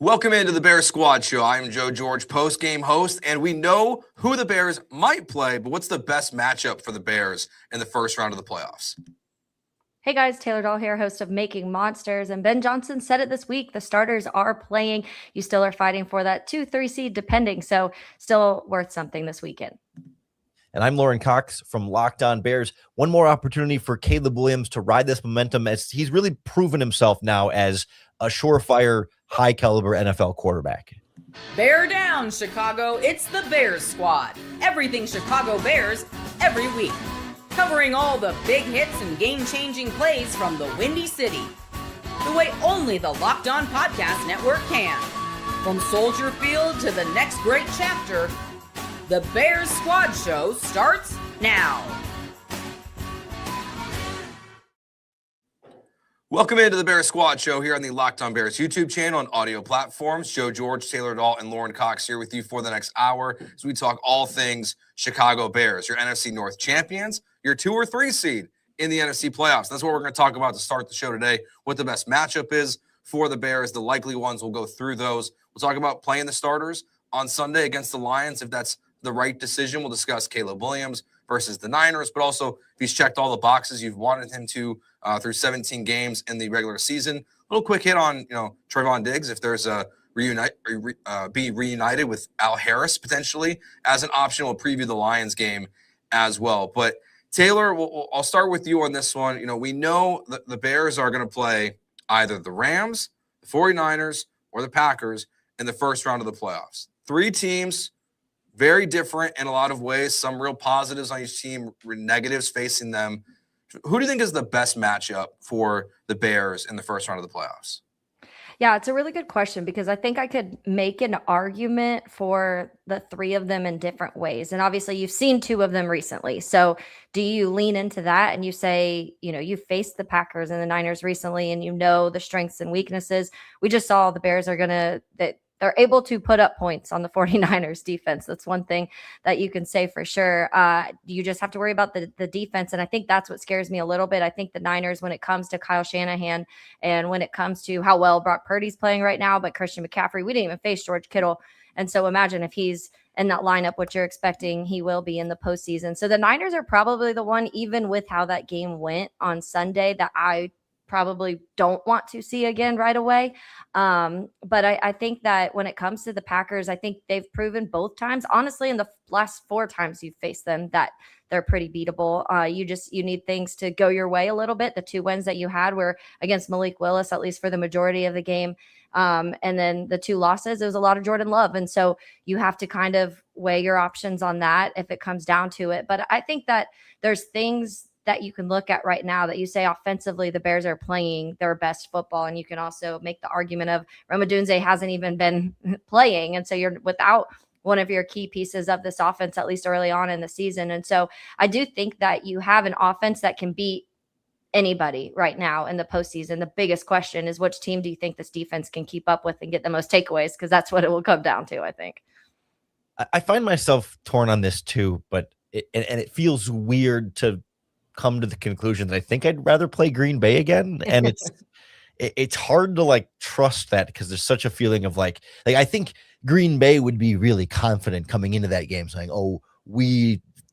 Welcome into the Bears Squad Show. I'm Joe George, post-game host, and we know who the Bears might play, but what's the best matchup for the Bears in the first round of the playoffs? Hey guys, Taylor Dahl here, host of Making Monsters, and Ben Johnson said it this week. The starters are playing. You still are fighting for that 2-3 seed, depending, so still worth something this weekend. And I'm Lauren Cox from Locked On Bears. One more opportunity for Caleb Williams to ride this momentum, as he's really proven himself now as a surefire, high-caliber NFL quarterback. Bear down, Chicago. It's the Bears Squad. Everything Chicago Bears, every week. Covering all the big hits and game-changing plays from the Windy City. The way only the Locked On Podcast Network can. From Soldier Field to the next great chapter, the Bears Squad Show starts now. Welcome into the Bears Squad Show here on the Locked On Bears YouTube channel and audio platforms. Joe George, Taylor Dahl, and Lauren Cox here with you for the next hour as we talk all things Chicago Bears, your NFC North champions, your 2 or 3 seed in the NFC playoffs. That's what we're going to talk about to start the show today, what the best matchup is for the Bears, the likely ones. We'll go through those. We'll talk about playing the starters on Sunday against the Lions, if that's the right decision. We'll discuss Caleb Williams versus the Niners, but also if he's checked all the boxes you've wanted him to through 17 games in the regular season. A little quick hit on, Trayvon Diggs, if there's a be reunited with Al Harris potentially as an option. We'll preview the Lions game as well. But Taylor, I'll start with you on this one. We know that the Bears are going to play either the Rams, the 49ers, or the Packers in the first round of the playoffs. 3 teams, very different in a lot of ways. Some real positives on each team, negatives facing them. Who do you think is the best matchup for the Bears in the first round of the playoffs? Yeah, it's a really good question because I think I could make an argument for the 3 of them in different ways. And obviously you've seen 2 of them recently. So do you lean into that and you say, you faced the Packers and the Niners recently and the strengths and weaknesses. We just saw the Bears are they're able to put up points on the 49ers defense. That's one thing that you can say for sure. You just have to worry about the defense. And I think that's what scares me a little bit. I think the Niners, when it comes to Kyle Shanahan and when it comes to how well Brock Purdy's playing right now, but Christian McCaffrey, we didn't even face George Kittle. And so imagine if he's in that lineup, what you're expecting he will be in the postseason. So the Niners are probably the one, even with how that game went on Sunday, that I probably don't want to see again right away. But I think that when it comes to the Packers, I think they've proven both times, honestly, in the last 4 times you've faced them, that they're pretty beatable. You need things to go your way a little bit. The 2 wins that you had were against Malik Willis, at least for the majority of the game. And then the 2 losses, it was a lot of Jordan Love. And so you have to kind of weigh your options on that if it comes down to it. But I think that there's things that you can look at right now that you say offensively the Bears are playing their best football. And you can also make the argument of Rome Odunze hasn't even been playing. And so you're without one of your key pieces of this offense, at least early on in the season. And so I do think that you have an offense that can beat anybody right now in the postseason. The biggest question is, which team do you think this defense can keep up with and get the most takeaways? Because that's what it will come down to, I think. I find myself torn on this too, but it feels weird to come to the conclusion that I think I'd rather play Green Bay again. And it's hard to trust that because there's such a feeling of like I think Green Bay would be really confident coming into that game saying,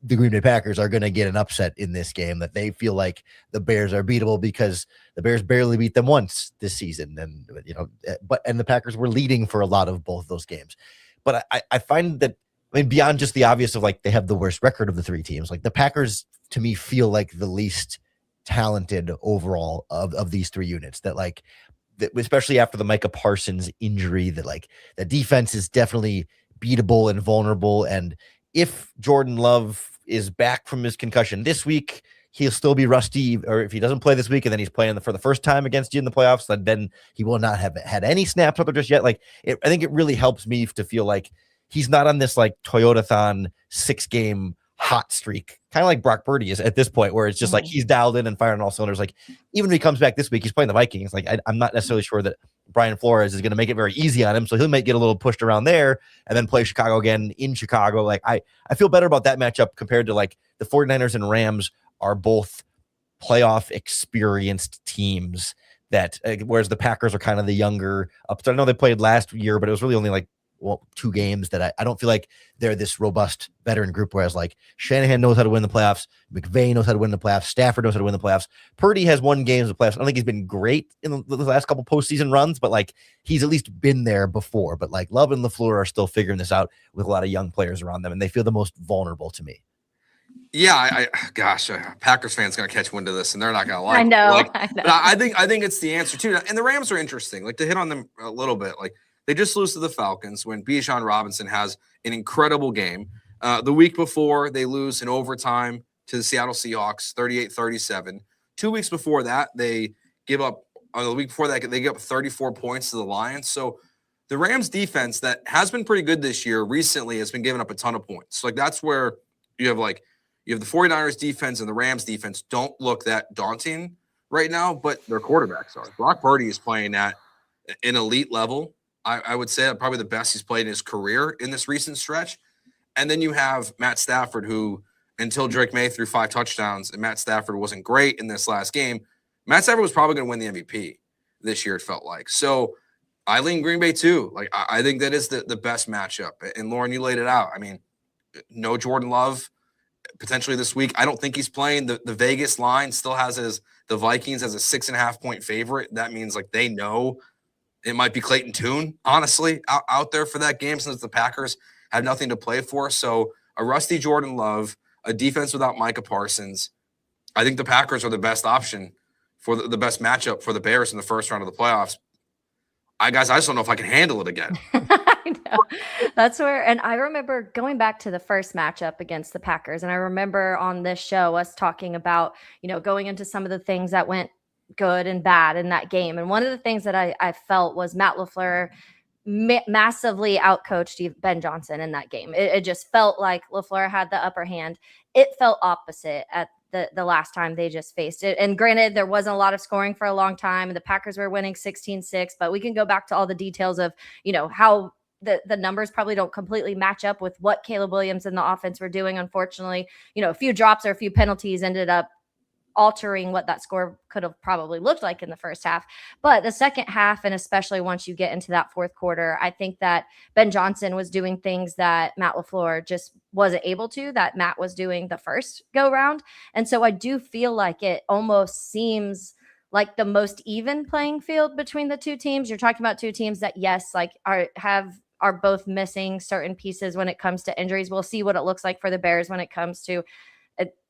the Green Bay Packers are going to get an upset in this game, that they feel like the Bears are beatable because the Bears barely beat them once this season. And, and the Packers were leading for a lot of both those games. But I find that, beyond just the obvious of they have the worst record of the 3 teams, the Packers to me feel like the least talented overall of these 3 units, that especially after the Micah Parsons injury, that the defense is definitely beatable and vulnerable. And if Jordan Love is back from his concussion this week, he'll still be rusty. Or if he doesn't play this week and then he's playing for the first time against you in the playoffs, then he will not have had any snaps up there just yet. I think it really helps me to feel like he's not on this Toyotathon 6-game hot streak, kind of like Brock Purdy is at this point, where it's just he's dialed in and firing all cylinders. Even if he comes back this week, he's playing the Vikings. I'm not necessarily sure that Brian Flores is going to make it very easy on him, so he might get a little pushed around there and then play Chicago again in Chicago. I feel better about that matchup compared to the 49ers and Rams are both playoff experienced teams that whereas the Packers are kind of the younger upstart. I know they played last year, but it was really only like 2 games that I don't feel like they're this robust veteran group, whereas like Shanahan knows how to win the playoffs, McVay knows how to win the playoffs, Stafford knows how to win the playoffs. Purdy has won games in the playoffs. I don't think he's been great in the last couple postseason runs, but like he's at least been there before. But like Love and LaFleur are still figuring this out with a lot of young players around them, and they feel the most vulnerable to me. Yeah, gosh, a Packers fan's gonna catch wind of this, and they're not gonna like. I know. Like, I know. But I think it's the answer too. And the Rams are interesting. Like, to hit on them a little bit, like they just lose to the Falcons when Bijan Robinson has an incredible game. The week before, they lose in overtime to the Seattle Seahawks, 38-37. 2 weeks before that, they give up. The week before that, they give up 34 points to the Lions. So the Rams defense that has been pretty good this year recently has been giving up a ton of points. Like, that's where you have the 49ers defense and the Rams defense don't look that daunting right now, but their quarterbacks are. Brock Purdy is playing at an elite level. I would say probably the best he's played in his career in this recent stretch. And then you have Matt Stafford, who until Drake May threw 5 touchdowns and Matt Stafford wasn't great in this last game, Matt Stafford was probably going to win the MVP this year, it felt like. So I lean Green Bay too. Like, I think that is the best matchup. And Lauren, you laid it out. I mean, no Jordan Love potentially this week. I don't think he's playing. The Vegas line still has the Vikings as a 6.5 point favorite. That means like they know it might be Clayton Tune, honestly, out there for that game, since the Packers have nothing to play for. So a rusty Jordan Love, a defense without Micah Parsons. I think the Packers are the best option for the best matchup for the Bears in the first round of the playoffs. I just don't know if I can handle it again. I know. That's where, and I remember going back to the first matchup against the Packers, and I remember on this show us talking about, going into some of the things that went good and bad in that game. And one of the things that I felt was Matt LaFleur massively outcoached Ben Johnson in that game. It just felt like LaFleur had the upper hand. It felt opposite at the last time they just faced it. And granted, there wasn't a lot of scoring for a long time, and the Packers were winning 16-6, but we can go back to all the details of, how the numbers probably don't completely match up with what Caleb Williams and the offense were doing. Unfortunately, a few drops or a few penalties ended up altering what that score could have probably looked like in the first half. But the second half, and especially once you get into that fourth quarter, I think that Ben Johnson was doing things that Matt LaFleur just wasn't able to, that Matt was doing the first go round. And so I do feel like it almost seems like the most even playing field between the two teams. You're talking about two teams that, yes, like are both missing certain pieces when it comes to injuries. We'll see what it looks like for the Bears when it comes to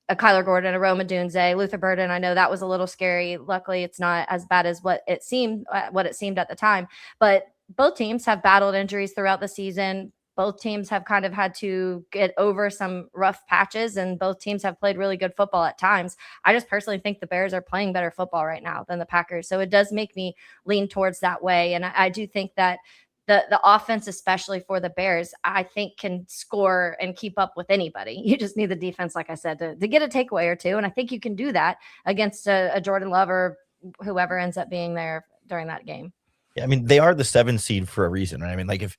a Kyler Gordon, a Rome Odunze, Luther Burden. I know that was a little scary. Luckily, it's not as bad as what it seemed at the time. But both teams have battled injuries throughout the season. Both teams have kind of had to get over some rough patches, and both teams have played really good football at times. I just personally think the Bears are playing better football right now than the Packers. So it does make me lean towards that way. And I do think that the offense, especially for the Bears, I think can score and keep up with anybody. You just need the defense, like I said, to get a takeaway or two. And I think you can do that against a Jordan Love or whoever ends up being there during that game. Yeah, I mean, they are the 7 seed for a reason, right? I mean, like if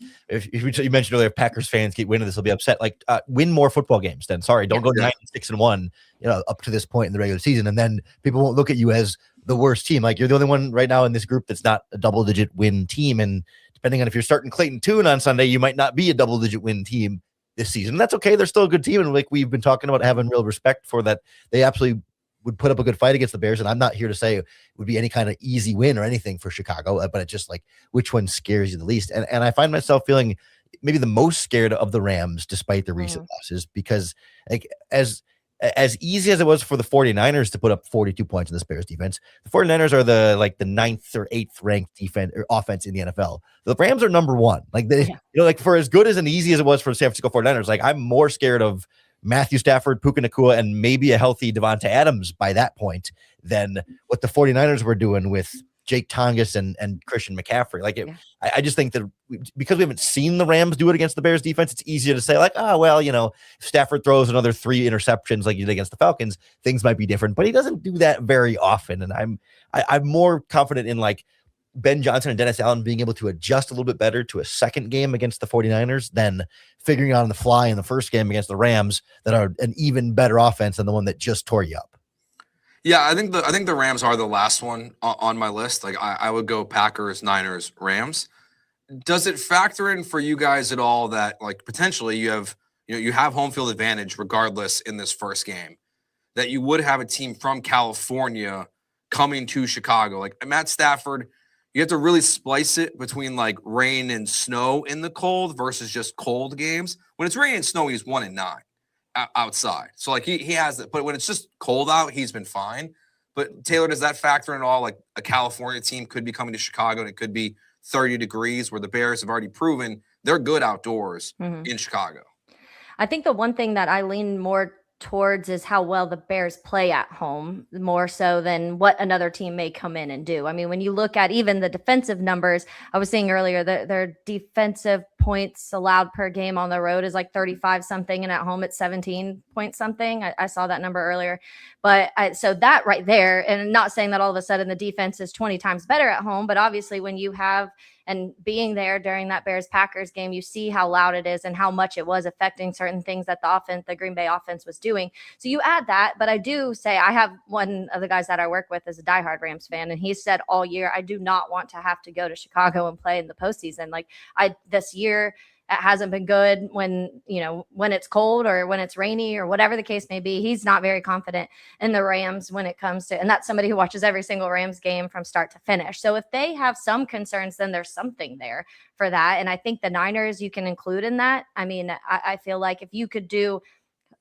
you mentioned earlier, if Packers fans get wind of this, they'll be upset. Like, win more football games then. Sorry, don't go 9-6-1, up to this point in the regular season, and then people won't look at you as the worst team. Like, you're the only one right now in this group that's not a double-digit win team, and depending on if you're starting Clayton Tune on Sunday, you might not be a double-digit win team this season. And that's okay. They're still a good team. And like we've been talking about, having real respect for that, they absolutely would put up a good fight against the Bears. And I'm not here to say it would be any kind of easy win or anything for Chicago, but it's just like, which one scares you the least? And I find myself feeling maybe the most scared of the Rams, despite the recent losses, because like as easy as it was for the 49ers to put up 42 points in this Bears defense, the 49ers are the 9th or 8th ranked defense or offense in the NFL. The Rams are number 1. Like like for as good as and easy as it was for the San Francisco 49ers, like I'm more scared of Matthew Stafford, Puka Nacua, and maybe a healthy Devonta Adams by that point than what the 49ers were doing with Jake Tongas and Christian McCaffrey. I just think that because we haven't seen the Rams do it against the Bears defense, it's easier to say like, if Stafford throws another 3 interceptions like he did against the Falcons, things might be different. But he doesn't do that very often, and I'm more confident in like Ben Johnson and Dennis Allen being able to adjust a little bit better to a second game against the 49ers than figuring out on the fly in the first game against the Rams that are an even better offense than the one that just tore you up. Yeah, I think the Rams are the last one on my list. Like I would go Packers, Niners, Rams. Does it factor in for you guys at all that like potentially you have home field advantage regardless in this first game, that you would have a team from California coming to Chicago? Like Matt Stafford, you have to really splice it between like rain and snow in the cold versus just cold games. When it's rain and snow, he's 1-9 outside. So like he has it, but when it's just cold out, he's been fine. But Taylor, does that factor in at all? Like a California team could be coming to Chicago and it could be 30 degrees, where the Bears have already proven they're good outdoors in Chicago. I think the one thing that I lean more towards is how well the Bears play at home, more so than what another team may come in and do. I mean, when you look at even the defensive numbers, I was saying earlier that their defensive points allowed per game on the road is like 35 something, and at home it's 17 point something. I saw that number earlier. But so that right there, and not saying that all of a sudden the defense is 20 times better at home, but obviously when you have, and being there during that Bears-Packers game, you see how loud it is and how much it was affecting certain things that the Green Bay offense was doing. So you add that, but I do say, I have one of the guys that I work with is a diehard Rams fan, and he said all year, I do not want to have to go to Chicago and play in the postseason. Like this year, it hasn't been good when it's cold or when it's rainy or whatever the case may be. He's not very confident in the Rams when it comes to, and that's somebody who watches every single Rams game from start to finish. So if they have some concerns, then there's something there for that. And I think the Niners you can include in that. I mean, I feel like if you could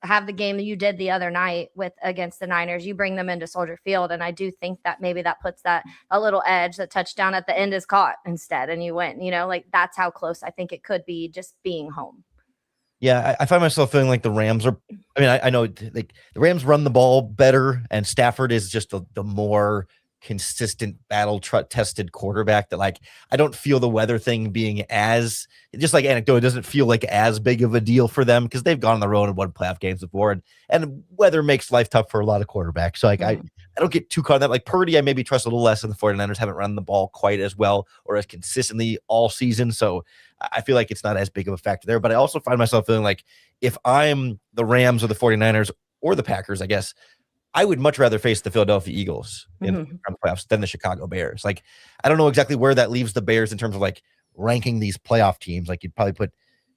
have the game that you did the other night against the Niners, you bring them into Soldier Field. And I do think that maybe that puts that a little edge. The touchdown at the end is caught instead and you win, like that's how close I think it could be just being home. Yeah, I find myself feeling like the Rams are, I mean, I know like the Rams run the ball better and Stafford is just the more consistent tested quarterback that like, I don't feel the weather thing being as, just like anecdote, it doesn't feel like as big of a deal for them because they've gone on the road and won playoff games before, and weather makes life tough for a lot of quarterbacks. So like I don't get too caught in that. Like Purdy, I maybe trust a little less, and the 49ers haven't run the ball quite as well or as consistently all season. So I feel like it's not as big of a factor there. But I also find myself feeling like if I'm the Rams or the 49ers or the Packers, I guess, I would much rather face the Philadelphia Eagles in the playoffs than the Chicago Bears. Like, I don't know exactly where that leaves the Bears in terms of like ranking these playoff teams. Like you'd probably put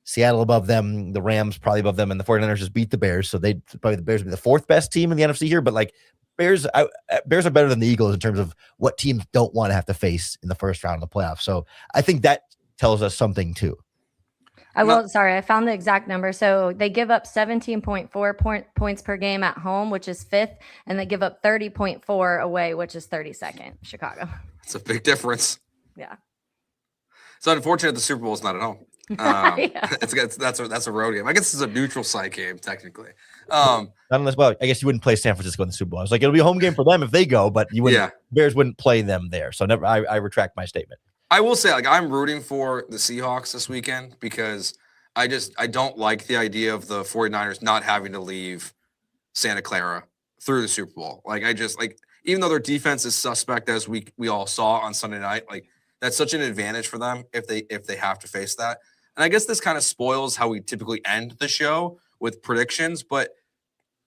Seattle above them, the Rams probably above them, and the 49ers just beat the Bears. So the Bears would be the fourth best team in the NFC here. But like Bears are better than the Eagles in terms of what teams don't want to have to face in the first round of the playoffs. So I think that tells us something too. I found the exact number. So they give up 17.4 points per game at home, which is fifth, and they give up 30.4 away, which is 32nd. Chicago. That's a big difference. Yeah. It's unfortunate the Super Bowl is not at home. That's a road game. I guess it's a neutral site game technically. Not unless, well, I guess you wouldn't play San Francisco in the Super Bowl. I was like, it'll be a home game for them if they go, but you wouldn't. Yeah. Bears wouldn't play them there. So I retract my statement. I will say, like, I'm rooting for the Seahawks this weekend because I don't like the idea of the 49ers not having to leave Santa Clara through the Super Bowl. Like, even though their defense is suspect, as we all saw on Sunday night, like, that's such an advantage for them if they have to face that. And I guess this kind of spoils how we typically end the show with predictions. But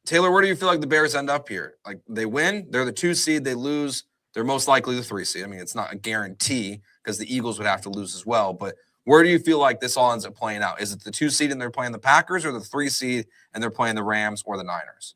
Taylor, where do you feel like the Bears end up here? Like, they win, they're the 2 seed, they lose, they're most likely the 3 seed. I mean, it's not a guarantee because the Eagles would have to lose as well. But where do you feel like this all ends up playing out? Is it the 2 seed and they're playing the Packers, or the 3 seed and they're playing the Rams or the Niners?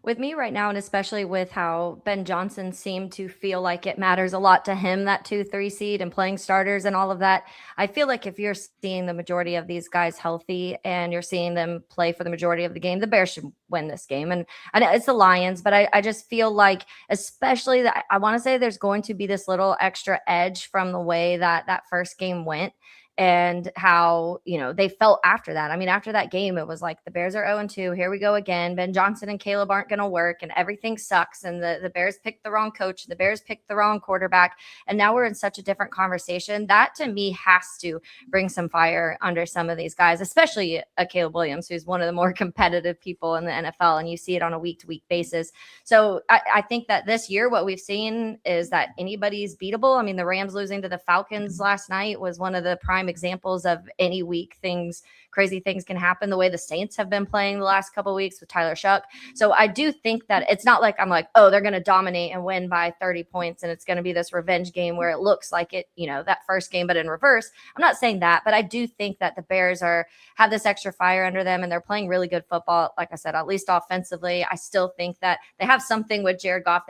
With me right now, and especially with how Ben Johnson seemed to feel like it matters a lot to him, that 2-3 seed and playing starters and all of that, I feel like if you're seeing the majority of these guys healthy and you're seeing them play for the majority of the game, the Bears should win this game. And I know it's the Lions, but I just feel like, especially that, I want to say there's going to be this little extra edge from the way that first game went. And how, they felt after that. I mean, after that game, it was like the Bears are 0-2. Here we go again. Ben Johnson and Caleb aren't going to work and everything sucks. And the Bears picked the wrong coach. The Bears picked the wrong quarterback. And now we're in such a different conversation. That to me has to bring some fire under some of these guys, especially Caleb Williams, who's one of the more competitive people in the NFL. And you see it on a week-to-week basis. So I think that this year, what we've seen is that anybody's beatable. I mean, the Rams losing to the Falcons last night was one of the prime prime examples of any week crazy things can happen, the way the Saints have been playing the last couple of weeks with Tyler Shuck. So I do think that it's not like I'm like, oh, they're going to dominate and win by 30 points and it's going to be this revenge game where it looks like it, that first game, but in reverse. I'm not saying that, but I do think that the Bears have this extra fire under them and they're playing really good football. Like I said, at least offensively, I still think that they have something with Jared Goff.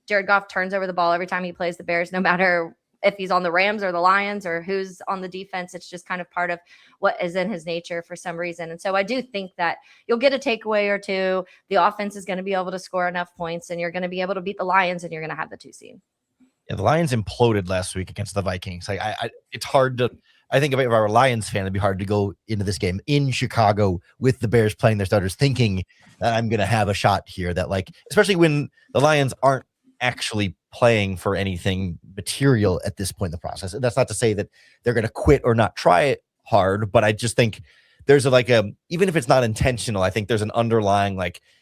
Jared Goff turns over the ball every time he plays the Bears, no matter if he's on the Rams or the Lions or who's on the defense. It's just kind of part of what is in his nature for some reason. And so I do think that you'll get a takeaway or two. The offense is going to be able to score enough points and you're going to be able to beat the Lions and you're going to have the 2 seed. Yeah, the Lions imploded last week against the Vikings. Like it's hard to, I think if I were a Lions fan, it'd be hard to go into this game in Chicago with the Bears playing their starters thinking that I'm going to have a shot here, that especially when the Lions aren't actually playing for anything material at this point in the process. And that's not to say that they're going to quit or not try it hard, but I just think there's even if it's not intentional, I think there's an underlying,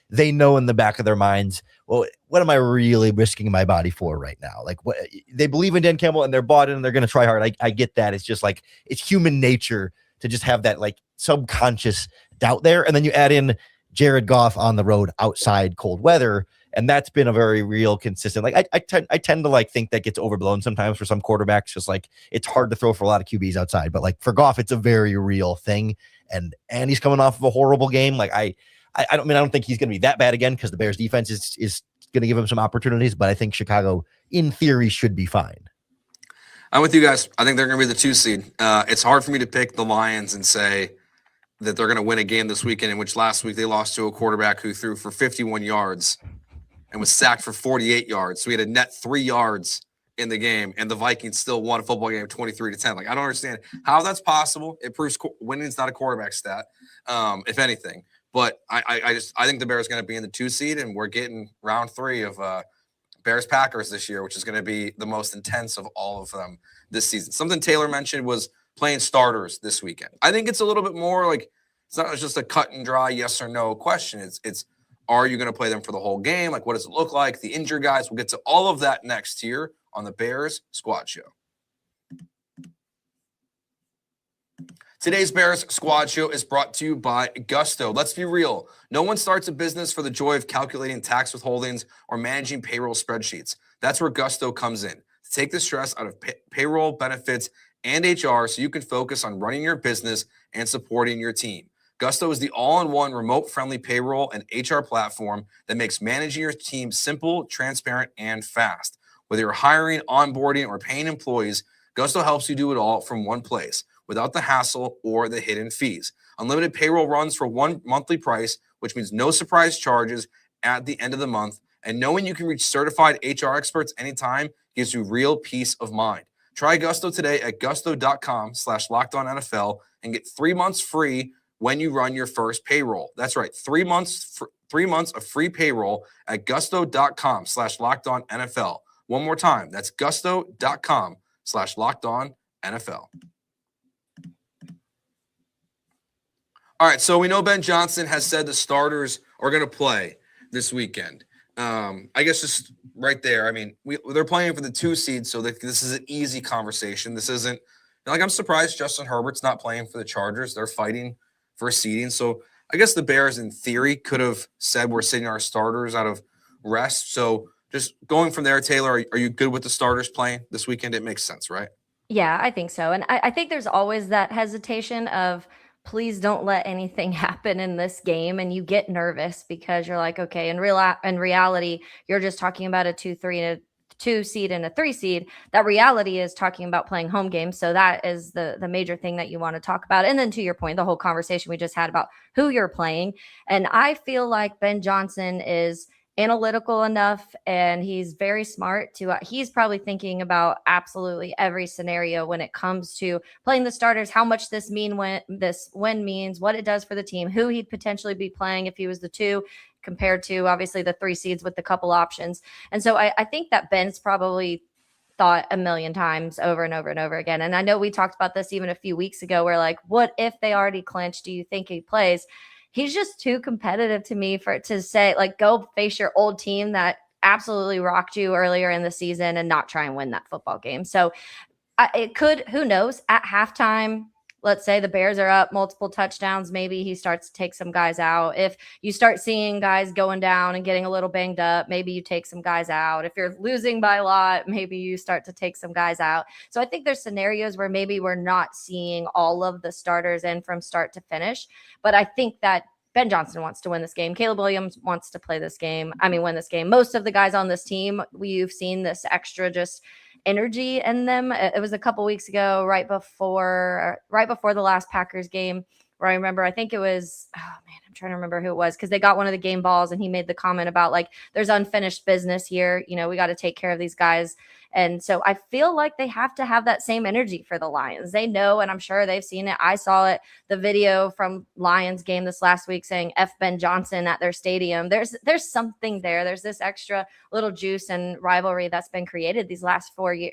they know in the back of their minds, well, what am I really risking my body for right now? What they believe in Dan Campbell and they're bought in and they're going to try hard. I get that. It's just it's human nature to just have that subconscious doubt there. And then you add in Jared Goff on the road outside cold weather. And that's been a very real consistent, I tend to think that gets overblown sometimes for some quarterbacks, just it's hard to throw for a lot of QBs outside, but for Goff, it's a very real thing. And he's coming off of a horrible game. I don't think he's going to be that bad again because the Bears defense is going to give him some opportunities, but I think Chicago in theory should be fine. I'm with you guys. I think they're going to be the 2 seed. It's hard for me to pick the Lions and say that they're going to win a game this weekend, in which last week they lost to a quarterback who threw for 51 yards and was sacked for 48 yards. So we had a net 3 yards in the game, and the Vikings still won a football game 23-10. I don't understand how that's possible. It proves winning is not a quarterback stat, if anything. But I think the Bears are going to be in the 2 seed, and we're getting round 3 of Bears-Packers this year, which is going to be the most intense of all of them this season. Something Taylor mentioned was playing starters this weekend. I think it's a little bit more it's not just a cut and dry yes or no question. It's are you going to play them for the whole game? What does it look like? The injured guys. We'll get to all of that next here on the Bears Squad Show. Today's Bears Squad Show is brought to you by Gusto. Let's be real. No one starts a business for the joy of calculating tax withholdings or managing payroll spreadsheets. That's where Gusto comes in. To take the stress out of payroll, benefits, and HR so you can focus on running your business and supporting your team. Gusto is the all-in-one remote-friendly payroll and HR platform that makes managing your team simple, transparent, and fast. Whether you're hiring, onboarding, or paying employees, Gusto helps you do it all from one place without the hassle or the hidden fees. Unlimited payroll runs for one monthly price, which means no surprise charges at the end of the month. And knowing you can reach certified HR experts anytime gives you real peace of mind. Try Gusto today at gusto.com/LockedOnNFL and get 3 months free when you run your first payroll. That's right, 3 months of free payroll at gusto.com/LockedOnNFL. One more time, that's gusto.com/LockedOnNFL. All right, so we know Ben Johnson has said the starters are going to play this weekend. I guess just right there, they're playing for the 2 seed, so this is an easy conversation. This isn't I'm surprised Justin Herbert's not playing for the Chargers. They're fighting for seeding. So I guess the Bears, in theory, could have said we're sitting our starters out of rest. So just going from there, Taylor, are you good with the starters playing this weekend? It makes sense, right? Yeah, I think so. And I think there's always that hesitation of please don't let anything happen in this game. And you get nervous because you're like, okay, in reality, you're just talking about a 2 seed and a 3 seed. That reality is talking about playing home games. So that is the major thing that you want to talk about. And then to your point, the whole conversation we just had about who you're playing. And I feel like Ben Johnson is analytical enough and he's very smart to he's probably thinking about absolutely every scenario when it comes to playing the starters, how much this win means, what it does for the team, who he'd potentially be playing if he was the 2 compared to obviously the 3 seeds with the couple options. And so I think that Ben's probably thought a million times over and over and over again. And I know we talked about this even a few weeks ago where what if they already clinched? Do you think he plays? He's just too competitive to me for it to say go face your old team that absolutely rocked you earlier in the season and not try and win that football game. So It could, who knows, at halftime. Let's say the Bears are up multiple touchdowns. Maybe he starts to take some guys out. If you start seeing guys going down and getting a little banged up, maybe you take some guys out. If you're losing by a lot, maybe you start to take some guys out. So I think there's scenarios where maybe we're not seeing all of the starters in from start to finish. But I think that Ben Johnson wants to win this game. Caleb Williams wants to play this game. Win this game. Most of the guys on this team, we've seen this extra just energy in them. It was a couple weeks ago, right before the last Packers game, where I remember, I think it was, I'm trying to remember who it was, because they got one of the game balls and he made the comment about like, there's unfinished business here. We got to take care of these guys. And so I feel like they have to have that same energy for the Lions. They know, and I'm sure they've seen it. I saw it, the video from Lions game this last week saying F Ben Johnson at their stadium. There's something there. There's this extra little juice and rivalry that's been created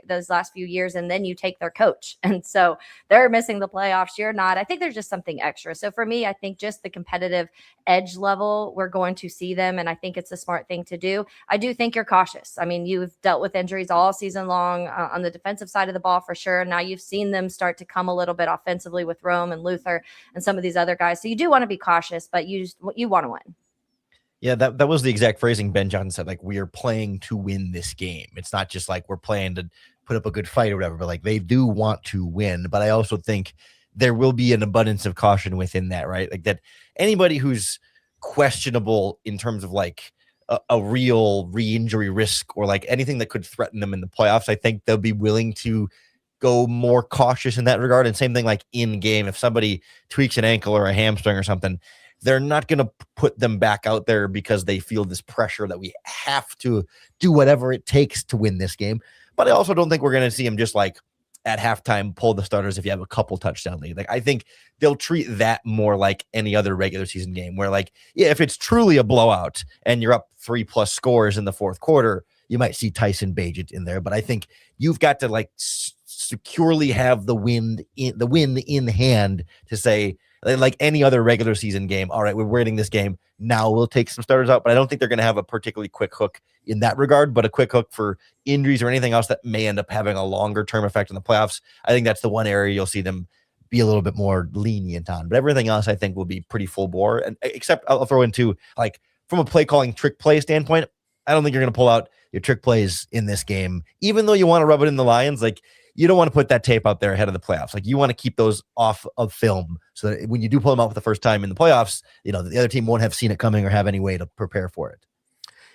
those last few years. And then you take their coach. And so they're missing the playoffs. You're not. I think there's just something extra. So for me, I think just the competitive edge level, we're going to see them. And I think it's a smart thing to do. I do think you're cautious. You've dealt with injuries all season long on the defensive side of the ball for sure. Now you've seen them start to come a little bit offensively with Rome and Luther and some of these other guys. So you do want to be cautious, but you want to win. Yeah, that was the exact phrasing Ben Johnson said. Like, we are playing to win this game. It's not just like we're playing to put up a good fight or whatever, but like they do want to win. But I also think there will be an abundance of caution within that, right? Like that anybody who's questionable in terms of like a real re-injury risk or like anything that could threaten them in the playoffs, I think they'll be willing to go more cautious in that regard. And same thing like in game, if somebody tweaks an ankle or a hamstring or something, they're not going to put them back out there because they feel this pressure that we have to do whatever it takes to win this game. But I also don't think we're going to see them just like at halftime pull the starters if you have a couple touchdown lead. Like I think they'll treat that more like any other regular season game where like, yeah, if it's truly a blowout and you're up 3+ scores in the fourth quarter, you might see Tyson Bagent in there. But I think you've got to like securely have the win in hand to say, like any other regular season game, all right, we're winning this game. Now we'll take some starters out, but I don't think they're going to have a particularly quick hook in that regard, but a quick hook for injuries or anything else that may end up having a longer term effect in the playoffs. I think that's the one area you'll see them be a little bit more lenient on, but everything else I think will be pretty full bore. And except I'll throw into like from a play calling trick play standpoint, I don't think you're going to pull out your trick plays in this game, even though you want to rub it in the Lions. Like you don't want to put that tape out there ahead of the playoffs. Like you want to keep those off of film so that when you do pull them out for the first time in the playoffs, the other team won't have seen it coming or have any way to prepare for it.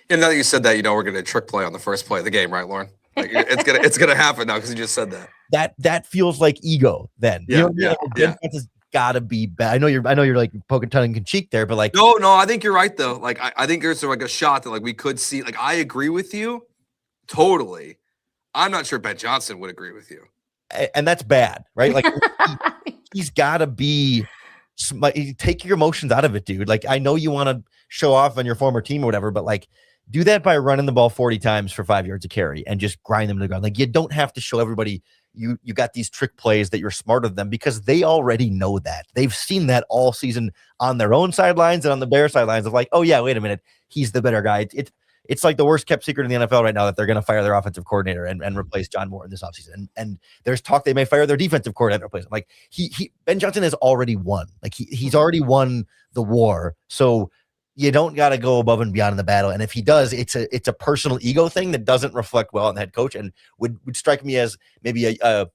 Yeah, now that you said that, we're going to trick play on the first play of the game, right, Lauren? Like it's gonna happen now because you just said that. That feels like ego then. Yeah, Has got to be bad. I know you're like poking tongue in cheek there, but like no, I think you're right though. Like I think there's like a shot that like we could see. Like I agree with you totally. I'm not sure Ben Johnson would agree with you. And that's bad, right? Like he's got to be take your emotions out of it, dude. Like I know you want to show off on your former team or whatever, but like do that by running the ball 40 times for 5 yards of carry and just grind them to the ground. Like you don't have to show everybody you got these trick plays that you're smarter than them because they already know that. They've seen that all season on their own sidelines and on the Bear sidelines of like, oh yeah, wait a minute, he's the better guy. It's like the worst kept secret in the NFL right now that they're going to fire their offensive coordinator and replace John Moore in this offseason. And there's talk they may fire their defensive coordinator and replace him. Like Ben Johnson has already won. Like he's already won the war. So you don't got to go above and beyond in the battle. And if he does, it's a personal ego thing that doesn't reflect well on the head coach and would strike me as maybe I don't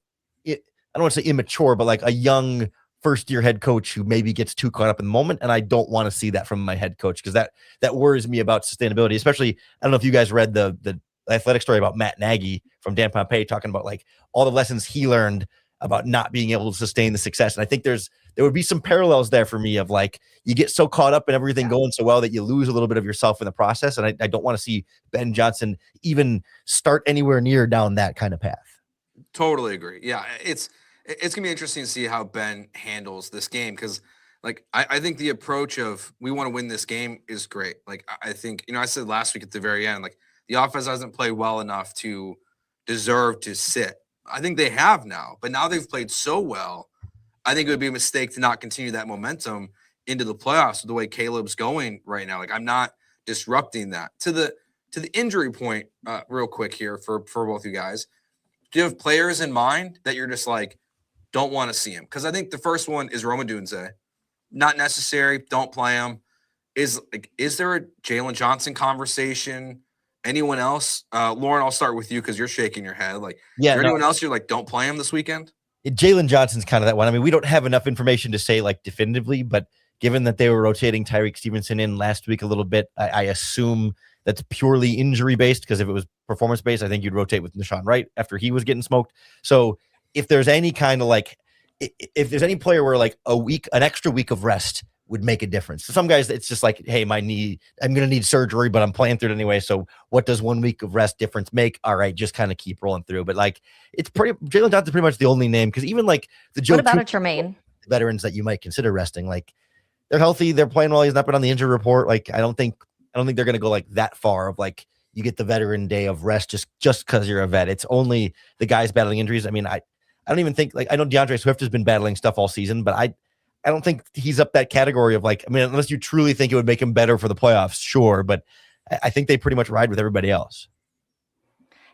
want to say immature, but like a young first-year head coach who maybe gets too caught up in the moment, and I don't want to see that from my head coach because that worries me about sustainability. Especially, I don't know if you guys read the athletic story about Matt Nagy from Dan Pompei talking about like all the lessons he learned about not being able to sustain the success. And I think there would be some parallels there for me of like you get so caught up in everything going so well that you lose a little bit of yourself in the process. And I don't want to see Ben Johnson even start anywhere near down that kind of path. Totally agree. Yeah, it's gonna be interesting to see how Ben handles this game because, like, I think the approach of we want to win this game is great. Like, I think I said last week at the very end, like the offense hasn't played well enough to deserve to sit. I think they have now, but now they've played so well. I think it would be a mistake to not continue that momentum into the playoffs with the way Caleb's going right now. Like, I'm not disrupting that. To the injury point, real quick here for both you guys. do you have players in mind that you're just like, don't want to see him? Because I think the first one is Roma Dunze. Not necessary. Don't play him. Is there a Jalen Johnson conversation? Anyone else? Lauren, I'll start with you because you're shaking your head. Like, is there anyone else you're like, don't play him this weekend? Jalen Johnson's kind of that one. I mean, we don't have enough information to say like definitively, but given that they were rotating Tyreek Stevenson in last week a little bit, I assume that's purely injury based, because if it was performance based, I think you'd rotate with Nahshon Wright after he was getting smoked. So if there's any kind of like, if there's any player where like an extra week of rest would make a difference. For some guys, it's just like, hey, my knee, I'm going to need surgery, but I'm playing through it anyway. So what does 1 week of rest difference make? All right, just kind of keep rolling through. But like, Jalen Johnson's pretty much the only name, because even like the Joe, what about a Tremaine? Veterans that you might consider resting, like they're healthy, they're playing well. He's not been on the injury report. Like, I don't think they're going to go like that far of like, you get the veteran day of rest just because you're a vet. It's only the guys battling injuries. I mean, I don't even think, like, I know DeAndre Swift has been battling stuff all season, but I don't think he's up that category of like, I mean, unless you truly think it would make him better for the playoffs, sure. But I think they pretty much ride with everybody else.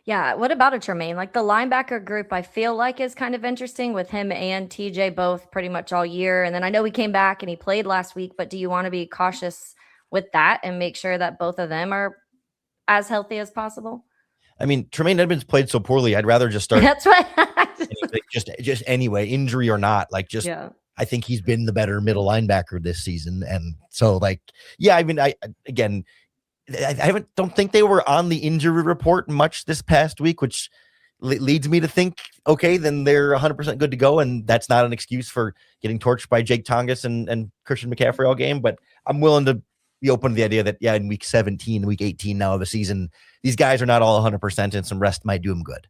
Yeah. What about a Tremaine? Like the linebacker group, I feel like is kind of interesting with him and TJ both pretty much all year. And then I know he came back and he played last week, but do you want to be cautious with that and make sure that both of them are as healthy as possible? I mean, Tremaine Edmonds played so poorly. I'd rather just start. That's what. just anyway, injury or not, like just. Yeah. I think he's been the better middle linebacker this season, and so like, yeah. I mean, I don't think they were on the injury report much this past week, which leads me to think, okay, then they're 100% good to go, and that's not an excuse for getting torched by Jake Tongas and Christian McCaffrey all game. But I'm willing to be open to the idea that, yeah, in week 17, week 18 now of the season, these guys are not all 100%, and some rest might do them good.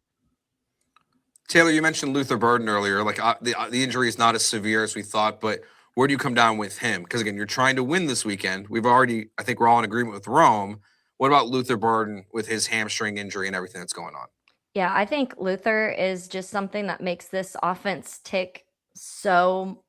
Taylor, you mentioned Luther Burden earlier. Like the injury is not as severe as we thought, but where do you come down with him? Because again, you're trying to win this weekend. I think we're all in agreement with Rome. What about Luther Burden with his hamstring injury and everything that's going on? Yeah, I think Luther is just something that makes this offense tick so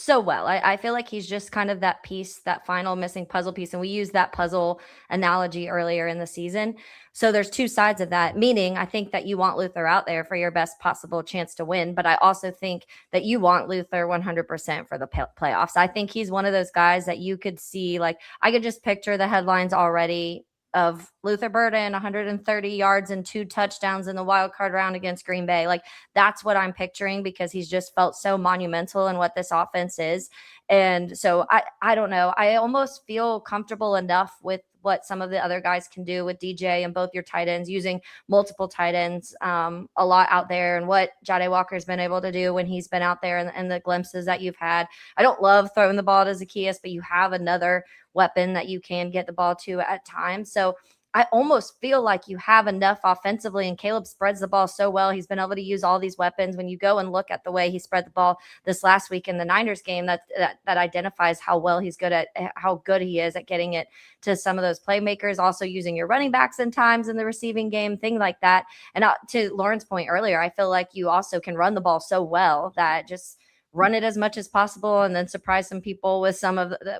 well. I feel like he's just kind of that piece, that final missing puzzle piece. And we used that puzzle analogy earlier in the season. So there's two sides of that, meaning I think that you want Luther out there for your best possible chance to win. But I also think that you want Luther 100% for the playoffs. I think he's one of those guys that you could see, like I could just picture the headlines already of Luther Burden, 130 yards and 2 touchdowns in the wild card round against Green Bay. Like that's what I'm picturing, because he's just felt so monumental in what this offense is. And so I don't know. I almost feel comfortable enough with what some of the other guys can do with DJ and both your tight ends, using multiple tight ends a lot out there, and what Jade Walker's been able to do when he's been out there, and the glimpses that you've had. I don't love throwing the ball to Zacchaeus, but you have another weapon that you can get the ball to at times. So I almost feel like you have enough offensively, and Caleb spreads the ball so well. He's been able to use all these weapons. When you go and look at the way he spread the ball this last week in the Niners game, that identifies how well he's good at, how good he is at getting it to some of those playmakers, also using your running backs in times in the receiving game, thing like that. And to Lauren's point earlier, I feel like you also can run the ball so well that just run it as much as possible, and then surprise some people with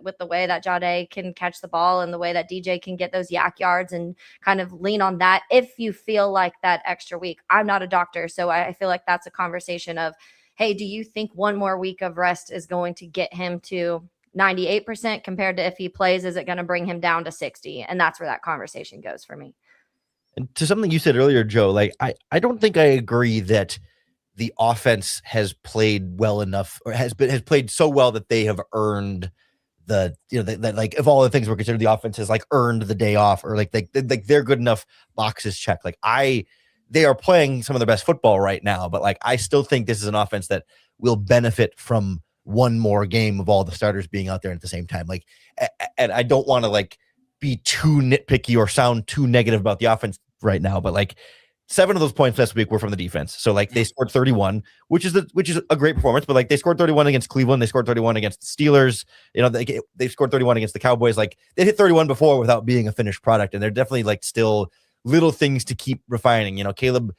with the way that Jade can catch the ball and the way that DJ can get those yak yards, and kind of lean on that if you feel like that extra week. I'm not a doctor, so I feel like that's a conversation of, hey, do you think one more week of rest is going to get him to 98% compared to if he plays? Is it going to bring him down to 60? And that's where that conversation goes for me. And to something you said earlier, Joe, like I don't think I agree that the offense has played well enough, or has played so well that they have earned the, that like, if all the things were considered, the offense has like earned the day off, or like they're good enough boxes checked. Like they are playing some of their best football right now, but like, I still think this is an offense that will benefit from one more game of all the starters being out there at the same time. Like, and I don't want to like be too nitpicky or sound too negative about the offense right now, but like, 7 of those points last week were from the defense. So like they scored 31, which is a great performance, but like they scored 31 against Cleveland. They scored 31 against the Steelers. They scored 31 against the Cowboys. Like they hit 31 before without being a finished product. And they're definitely like still little things to keep refining. Caleb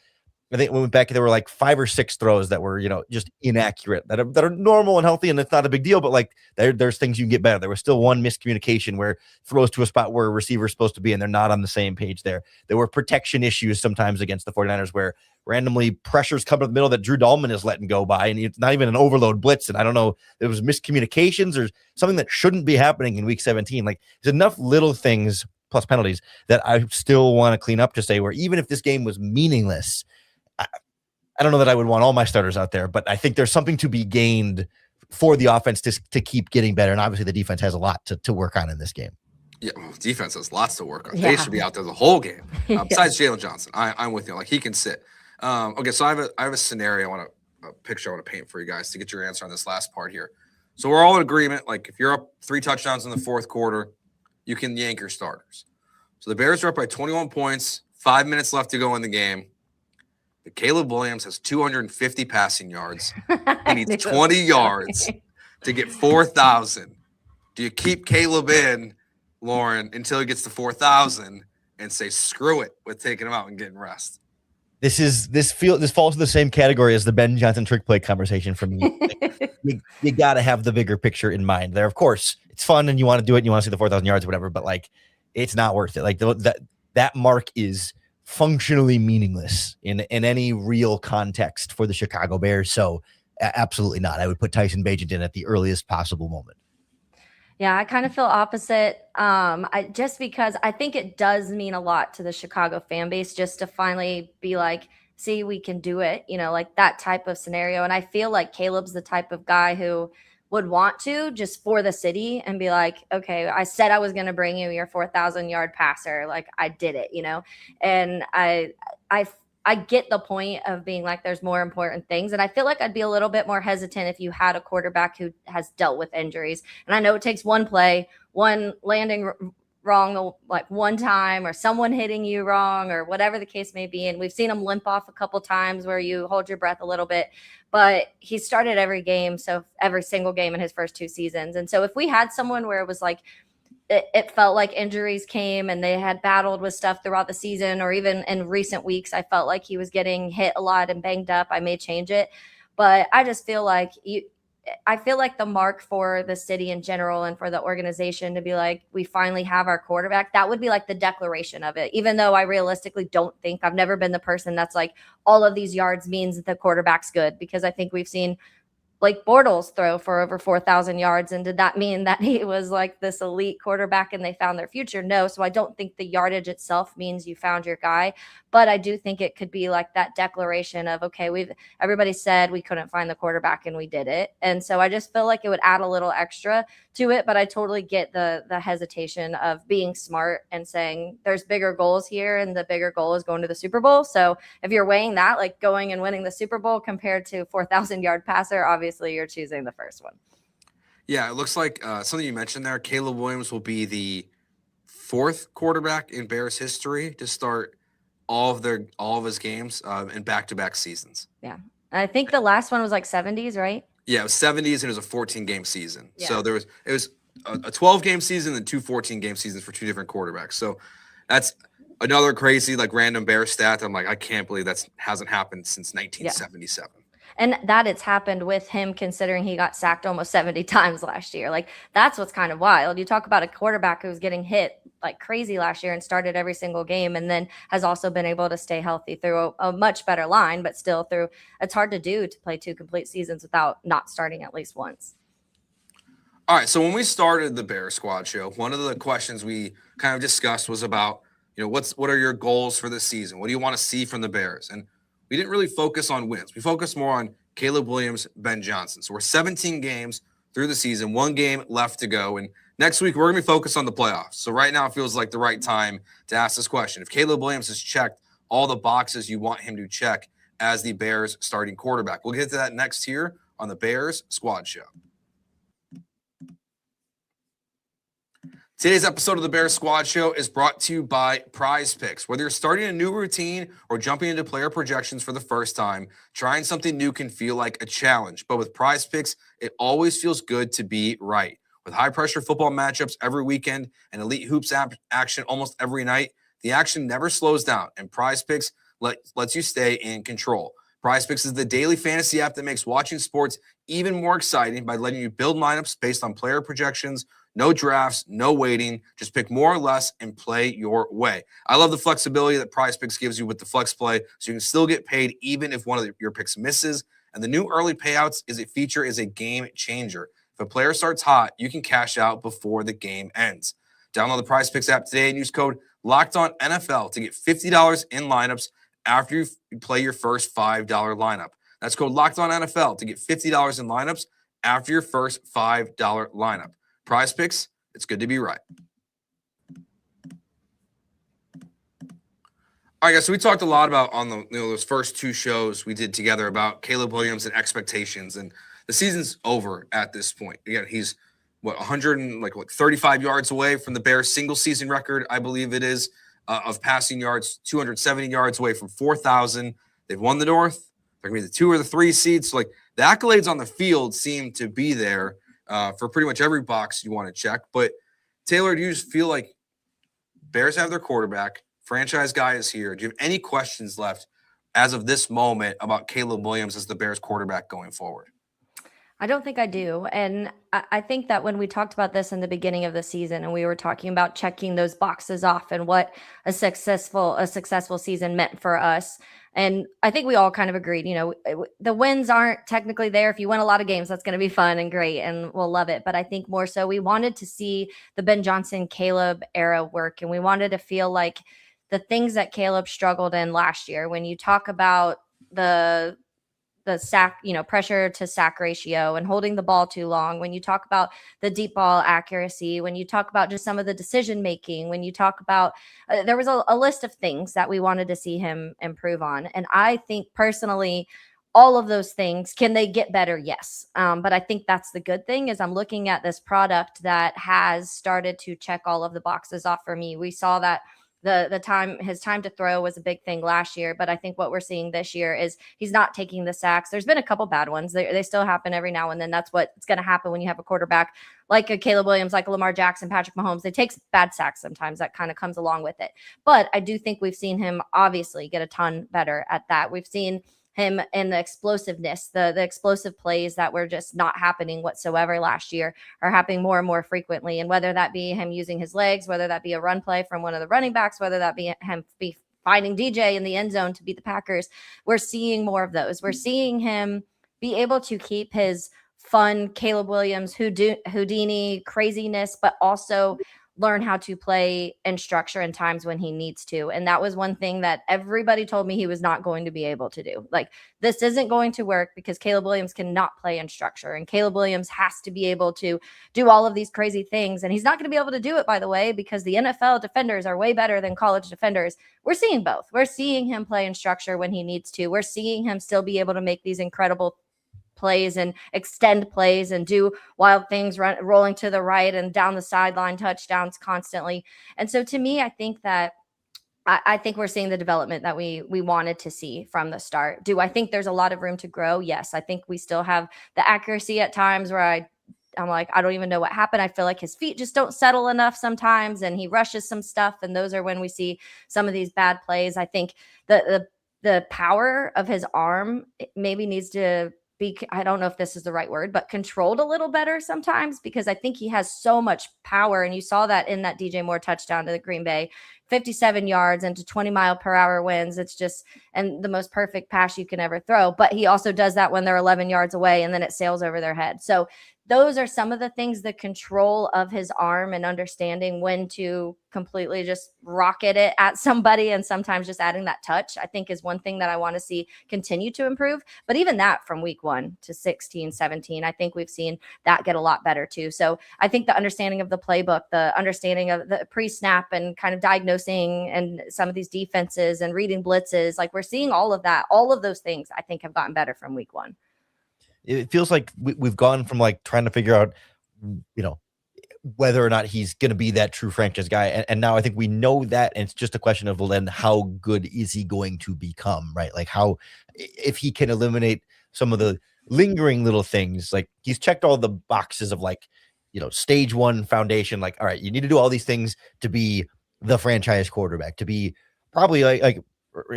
I think when we went back, there were like 5 or 6 throws that were, just inaccurate, that are normal and healthy, and it's not a big deal. But like there's things you can get better. There was still one miscommunication where throws to a spot where a receiver is supposed to be, and they're not on the same page there. There were protection issues sometimes against the 49ers where randomly pressures come to the middle that Drew Dahlman is letting go by, and it's not even an overload blitz. And I don't know, there was miscommunications or something that shouldn't be happening in week 17. Like there's enough little things plus penalties that I still want to clean up to say where even if this game was meaningless, I don't know that I would want all my starters out there, but I think there's something to be gained for the offense to keep getting better. And obviously the defense has a lot to work on in this game. Yeah, defense has lots to work on. Yeah. They should be out there the whole game. Yeah. Besides Jalen Johnson, I'm with you. Like he can sit. Okay, so I have a scenario. A picture I want to paint for you guys to get your answer on this last part here. So we're all in agreement. Like if you're up 3 touchdowns in the fourth quarter, you can yank your starters. So the Bears are up by 21 points. 5 minutes left to go in the game. But Caleb Williams has 250 passing yards. He needs 20 yards to get 4,000. Do you keep Caleb in, Lauren, until he gets to 4,000 and say screw it with taking him out and getting rest? This falls in the same category as the Ben Johnson trick play conversation for me. you got to have the bigger picture in mind there. Of course, it's fun and you want to do it and you want to see the 4,000 yards or whatever, but like it's not worth it. Like that mark is functionally meaningless in any real context for the Chicago Bears. So absolutely not. I would put Tyson Bagent in at the earliest possible moment. Yeah, I kind of feel opposite. Just because I think it does mean a lot to the Chicago fan base just to finally be like, see, we can do it, like that type of scenario. And I feel like Caleb's the type of guy who would want to just for the city and be like, okay, I said I was going to bring you your 4,000 yard passer. Like I did it, and I get the point of being like, there's more important things. And I feel like I'd be a little bit more hesitant if you had a quarterback who has dealt with injuries. And I know it takes one play, one landing wrong, like one time, or someone hitting you wrong, or whatever the case may be. And we've seen him limp off a couple times where you hold your breath a little bit, but he started every game. So every single game in his first 2 seasons. And so if we had someone where it was like, it felt like injuries came and they had battled with stuff throughout the season, or even in recent weeks, I felt like he was getting hit a lot and banged up, I may change it. But I just feel like the mark for the city in general and for the organization to be like, we finally have our quarterback, that would be like the declaration of it. Even though I realistically don't think, I've never been the person that's like, all of these yards means that the quarterback's good, because I think we've seen Blake Bortles throw for over 4,000 yards. And did that mean that he was like this elite quarterback and they found their future? No. So I don't think the yardage itself means you found your guy, but I do think it could be like that declaration of, okay, everybody said we couldn't find the quarterback and we did it. And so I just feel like it would add a little extra to it, but I totally get the hesitation of being smart and saying there's bigger goals here, and the bigger goal is going to the Super Bowl. So if you're weighing that, like going and winning the Super Bowl compared to 4,000 yard passer, obviously you're choosing the first one. Yeah, it looks like something you mentioned there, Caleb Williams will be the 4th quarterback in Bears history to start all of his games in back-to-back seasons. Yeah. I think the last one was like 70s, right? Yeah, it was 70s, and it was a 14-game season. Yeah. So it was a 12-game season and 2 14-game seasons for 2 different quarterbacks. So that's another crazy, like, random Bears stat. I'm like, I can't believe that hasn't happened since 1977. Yeah. And that it's happened with him, considering he got sacked almost 70 times last year. Like, that's what's kind of wild. You talk about a quarterback who was getting hit like crazy last year and started every single game, and then has also been able to stay healthy through a much better line, but still through, it's hard to do to play 2 complete seasons without not starting at least once. All right, so when we started the Bear Squad show, one of the questions we kind of discussed was about, what are your goals for this season? What do you want to see from the Bears? And we didn't really focus on wins. We focused more on Caleb Williams, Ben Johnson. So we're 17 games through the season, 1 game left to go. And next week, we're going to be focused on the playoffs. So right now, it feels like the right time to ask this question. If Caleb Williams has checked all the boxes you want him to check as the Bears starting quarterback, we'll get to that next here on the Bears Squad Show. Today's episode of the Bears Squad Show is brought to you by PrizePicks. Whether you're starting a new routine or jumping into player projections for the first time, trying something new can feel like a challenge. But with PrizePicks, it always feels good to be right. With high-pressure football matchups every weekend and elite hoops action almost every night, the action never slows down, and PrizePicks lets you stay in control. PrizePicks is the daily fantasy app that makes watching sports even more exciting by letting you build lineups based on player projections. No drafts, no waiting. Just pick more or less and play your way. I love the flexibility that PrizePicks gives you with the flex play, so you can still get paid even if one of your picks misses. And the new early payouts feature is a game changer. If a player starts hot, you can cash out before the game ends. Download the PrizePicks app today and use code LOCKEDONNFL to get $50 in lineups after you play your first $5 lineup. That's code LOCKEDONNFL to get $50 in lineups after your first $5 lineup. PrizePicks, it's good to be right. All right, guys, so we talked a lot about on those first two shows we did together about Caleb Williams and expectations, and the season's over at this point. Again, he's 35 yards away from the Bears' single season record, I believe it is, of passing yards, 270 yards away from 4,000. They've won the North. They're going to be the 2 or the 3 seeds. So, the accolades on the field seem to be there for pretty much every box you want to check. But, Taylor, do you just feel like Bears have their quarterback, franchise guy is here? Do you have any questions left as of this moment about Caleb Williams as the Bears quarterback going forward? I don't think I do. And I think that when we talked about this in the beginning of the season and we were talking about checking those boxes off and what a successful season meant for us, and I think we all kind of agreed, the wins aren't technically there. If you win a lot of games, that's going to be fun and great and we'll love it. But I think more so we wanted to see the Ben Johnson, Caleb era work. And we wanted to feel like the things that Caleb struggled in last year, when you talk about the sack, pressure to sack ratio and holding the ball too long, when you talk about the deep ball accuracy, when you talk about just some of the decision making, when you talk about there was a list of things that we wanted to see him improve on. And I think personally, all of those things, can they get better? Yes. But I think that's the good thing is I'm looking at this product that has started to check all of the boxes off for me. We saw that his time to throw was a big thing last year, but I think what we're seeing this year is he's not taking the sacks. There's been a couple bad ones. They still happen every now and then. That's what's going to happen when you have a quarterback like a Caleb Williams, like a Lamar Jackson, Patrick Mahomes. They take bad sacks sometimes. That kind of comes along with it. But I do think we've seen him obviously get a ton better at that. We've seen him and the explosiveness, the explosive plays that were just not happening whatsoever last year are happening more and more frequently. And whether that be him using his legs, whether that be a run play from one of the running backs, whether that be him finding DJ in the end zone to beat the Packers, we're seeing more of those. We're seeing him be able to keep his fun Caleb Williams, Houdini craziness, but also learn how to play and structure in times when he needs to. And that was one thing that everybody told me he was not going to be able to do. Like, this isn't going to work because Caleb Williams cannot play in structure. And Caleb Williams has to be able to do all of these crazy things. And he's not going to be able to do it, by the way, because the NFL defenders are way better than college defenders. We're seeing both. We're seeing him play in structure when he needs to. We're seeing him still be able to make these incredible plays and extend plays and do wild things, rolling to the right and down the sideline touchdowns constantly. And so to me, I think that I think we're seeing the development that we wanted to see from the start. Do I think there's a lot of room to grow? Yes. I think we still have the accuracy at times where I'm like, I don't even know what happened. I feel like his feet just don't settle enough sometimes and he rushes some stuff. And those are when we see some of these bad plays. I think the power of his arm maybe needs to I don't know if this is the right word, but controlled a little better sometimes, because I think he has so much power. And you saw that in that DJ Moore touchdown to the Green Bay, 57 yards into 20-mile-per-hour winds. It's just, and the most perfect pass you can ever throw. But he also does that when they're 11 yards away and then it sails over their head. So those are some of the things, the control of his arm and understanding when to completely just rocket it at somebody and sometimes just adding that touch, I think is one thing that I want to see continue to improve. But even that from week 1 to 16, 17, I think we've seen that get a lot better too. So I think the understanding of the playbook, the understanding of the pre-snap and kind of diagnosing and some of these defenses and reading blitzes, like we're seeing all of that, all of those things I think have gotten better from week 1. It feels like we've gone from like trying to figure out, whether or not he's going to be that true franchise guy. And now I think we know that. And it's just a question of, well, then how good is he going to become, right? Like if he can eliminate some of the lingering little things, like he's checked all the boxes of like, stage 1 foundation, like, all right, you need to do all these things to be the franchise quarterback, to be probably like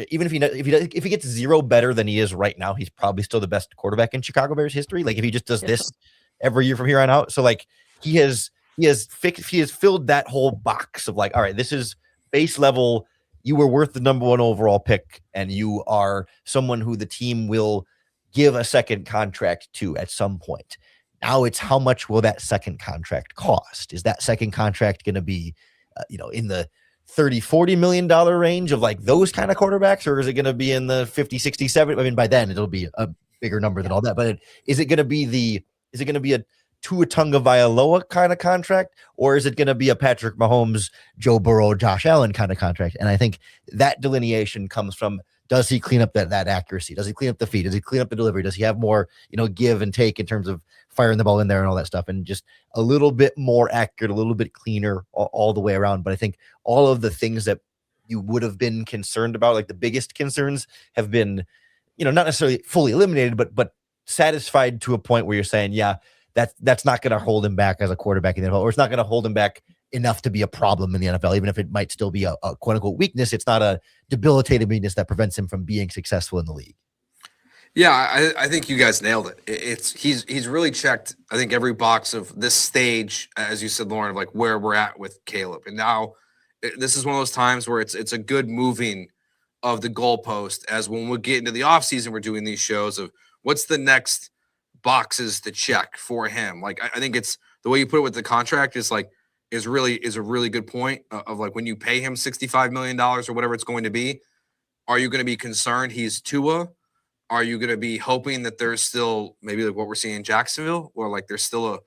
even if he gets 0 better than he is right now, he's probably still the best quarterback in Chicago Bears history. Like if he just does this every year from here on out. So like he has filled that whole box of like, all right, this is base level. You were worth the number 1 overall pick, and you are someone who the team will give a second contract to at some point. Now it's how much will that second contract cost? Is that second contract going to be, in the $30-40 million range of like those kind of quarterbacks, or is it going to be in the 50, 60, 70? I mean, by then it'll be a bigger number than all that. But is it going to be a Tua Tagovailoa kind of contract, or is it going to be a Patrick Mahomes, Joe Burrow, Josh Allen kind of contract? And I think that delineation comes from, does he clean up that accuracy? Does he clean up the feed? Does he clean up the delivery? Does he have more, give and take in terms of firing the ball in there and all that stuff, and just a little bit more accurate, a little bit cleaner all the way around? But I think all of the things that you would have been concerned about, like the biggest concerns, have been, not necessarily fully eliminated, but satisfied to a point where you're saying, yeah, that's not going to hold him back as a quarterback in the NFL, or it's not going to hold him back enough to be a problem in the NFL, even if it might still be a quote unquote weakness. It's not a debilitating weakness that prevents him from being successful in the league. Yeah, I think you guys nailed it. He's really checked, I think, every box of this stage, as you said, Lauren, of like where we're at with Caleb. And now this is one of those times where it's a good moving of the goalpost, as when we get into the offseason, we're doing these shows of what's the next boxes to check for him. Like I think it's the way you put it with the contract is a really good point of like when you pay him $65 million or whatever it's going to be, are you going to be concerned he's Tua? Are you going to be hoping that there's still maybe like what we're seeing in Jacksonville, or like there's still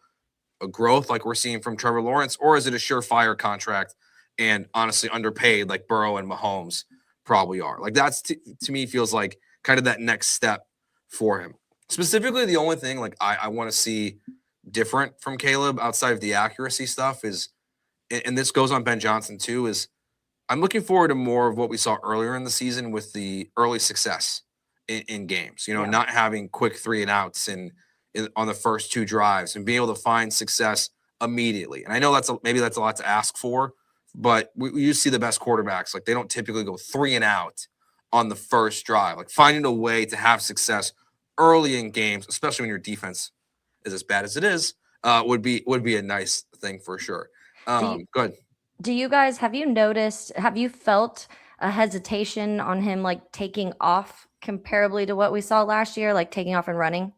a growth like we're seeing from Trevor Lawrence, or is it a surefire contract and honestly underpaid like Burrow and Mahomes probably are? Like that's to me feels like kind of that next step for him. Specifically, the only thing like I want to see different from Caleb outside of the accuracy stuff is, and this goes on Ben Johnson too, is I'm looking forward to more of what we saw earlier in the season with the early success in games, not having quick 3 and outs on the first 2 drives and being able to find success immediately. And I know maybe that's a lot to ask for, but we see the best quarterbacks, like they don't typically go 3 and out on the first drive. Like finding a way to have success early in games, especially when your defense is as bad as it is, would be a nice thing for sure. Go ahead. Do you guys, have you felt a hesitation on him like taking off comparably to what we saw last year, like taking off and running?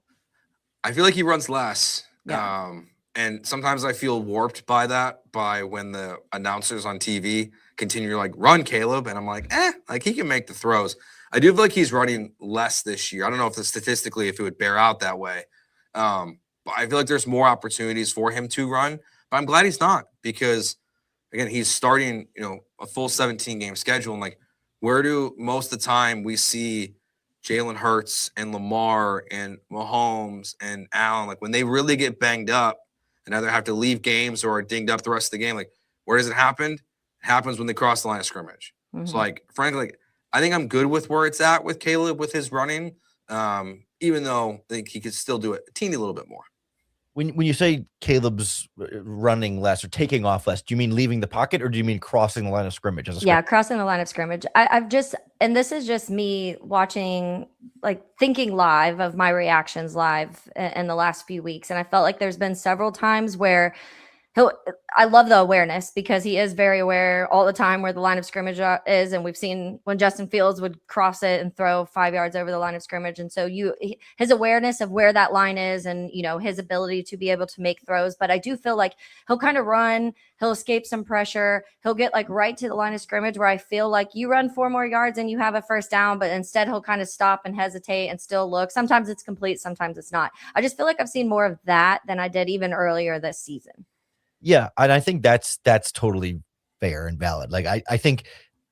I feel like he runs less. Yeah. And sometimes I feel warped by when the announcers on TV continue to like run Caleb, and I'm like, like he can make the throws. I do feel like he's running less this year. I don't know if statistically if it would bear out that way. But I feel like there's more opportunities for him to run, but I'm glad he's not, because again, he's starting, a full 17 game schedule. And like, where do most of the time we see Jalen Hurts and Lamar and Mahomes and Allen, like when they really get banged up and either have to leave games or are dinged up the rest of the game, like where does it happen? It happens when they cross the line of scrimmage. Mm-hmm. So like, frankly, I think I'm good with where it's at with Caleb with his running, even though I think he could still do it a teeny little bit more. When you say Caleb's running less or taking off less, do you mean leaving the pocket, or do you mean crossing the line of scrimmage? Yeah, crossing the line of scrimmage. I've just, and this is just me watching, like thinking live of my reactions live in the last few weeks. And I felt like there's been several times where I love the awareness, because he is very aware all the time where the line of scrimmage is. And we've seen when Justin Fields would cross it and throw 5 yards over the line of scrimmage. And so his awareness of where that line is and, his ability to be able to make throws. But I do feel like he'll kind of run, he'll escape some pressure. He'll get like right to the line of scrimmage where I feel like you run 4 more yards and you have a first down, but instead he'll kind of stop and hesitate and still look. Sometimes it's complete, sometimes it's not. I just feel like I've seen more of that than I did even earlier this season. Yeah, and I think that's totally fair and valid. Like I think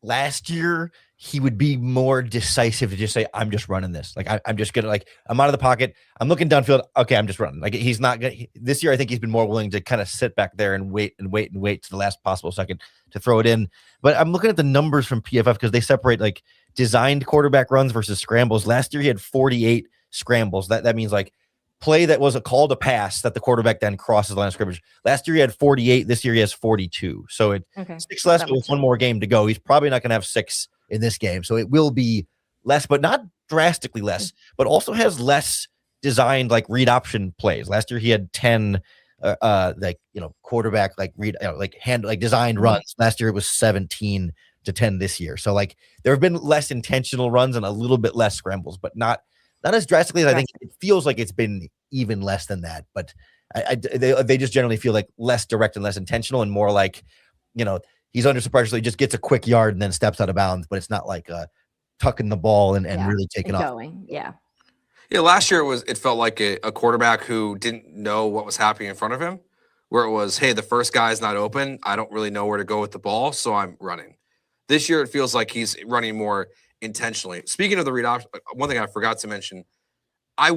last year he would be more decisive to just say, I'm just running this. Like I'm just gonna, like, I'm out of the pocket, I'm looking downfield. Okay, I'm just running. Like he's not gonna. This year I think he's been more willing to kind of sit back there and wait to the last possible second to throw it in. But I'm looking at the numbers from PFF, because they separate like designed quarterback runs versus scrambles. Last year he had 48 scrambles. That means like play that was a call to pass that the quarterback then crosses the line of scrimmage. Last year he had 48. This year he has 42. So 6 less, but with one more game to go, he's probably not going to have 6 in this game. So it will be less, but not drastically less, but also has less designed like read option plays. Last year he had 10 quarterback like read designed runs. Last year it was 17 to 10 this year. So like there have been less intentional runs and a little bit less scrambles, but not as drastically as I think. It feels like it's been even less than that, but they just generally feel like less direct and less intentional and more like, he's under some pressure, so he just gets a quick yard and then steps out of bounds, but it's not like tucking the ball and really taking off. Yeah. Yeah, last year it felt like a quarterback who didn't know what was happening in front of him, where it was, hey, the first guy's not open. I don't really know where to go with the ball, so I'm running. This year it feels like he's running more intentionally. Speaking of the read option, one thing I forgot to mention, I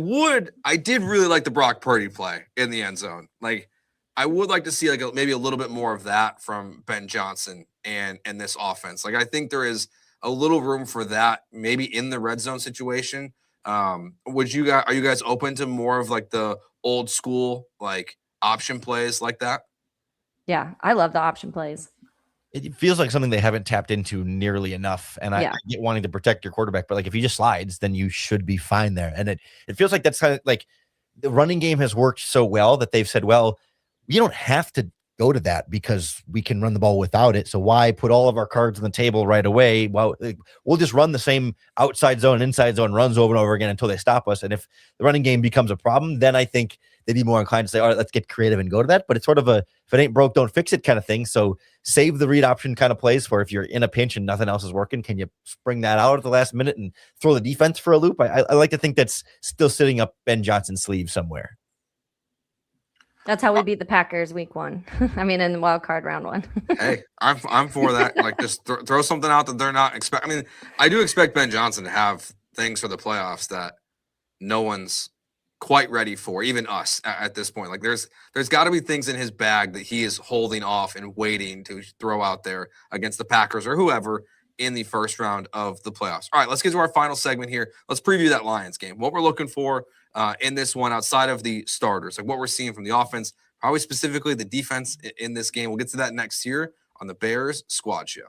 did really like the Brock Purdy play in the end zone. Like, I would like to see maybe a little bit more of that from Ben Johnson and this offense. Like, I think there is a little room for that, maybe in the red zone situation. Are you guys open to more of like the old school like option plays like that? Yeah, I love the option plays. It feels like something they haven't tapped into nearly enough. And I get wanting to protect your quarterback, but like if he just slides, then you should be fine there. And it feels like that's kind of like the running game has worked so well that they've said, well, we don't have to go to that because we can run the ball without it. So why put all of our cards on the table right away? Well, we'll just run the same outside zone, inside zone runs over and over again until they stop us. And if the running game becomes a problem, then I think they'd be more inclined to say, all right, let's get creative and go to that. But it's sort of if it ain't broke, don't fix it kind of thing. So save the read option kind of plays for if you're in a pinch and nothing else is working. Can you spring that out at the last minute and throw the defense for a loop? I like to think that's still sitting up Ben Johnson's sleeve somewhere. That's how we beat the Packers week 1. I mean, in the wild card round 1. Hey, I'm for that. Like, just throw something out that they're not expecting. I mean, I do expect Ben Johnson to have things for the playoffs that no one's quite ready for, even us at this point. Like, there's got to be things in his bag that he is holding off and waiting to throw out there against the Packers or whoever in the first round of the playoffs. All right, let's get to our final segment here. Let's preview that Lions game. What we're looking for in this one outside of the starters, like what we're seeing from the offense, probably specifically the defense in this game. We'll get to that next year on the Bears Squad Show.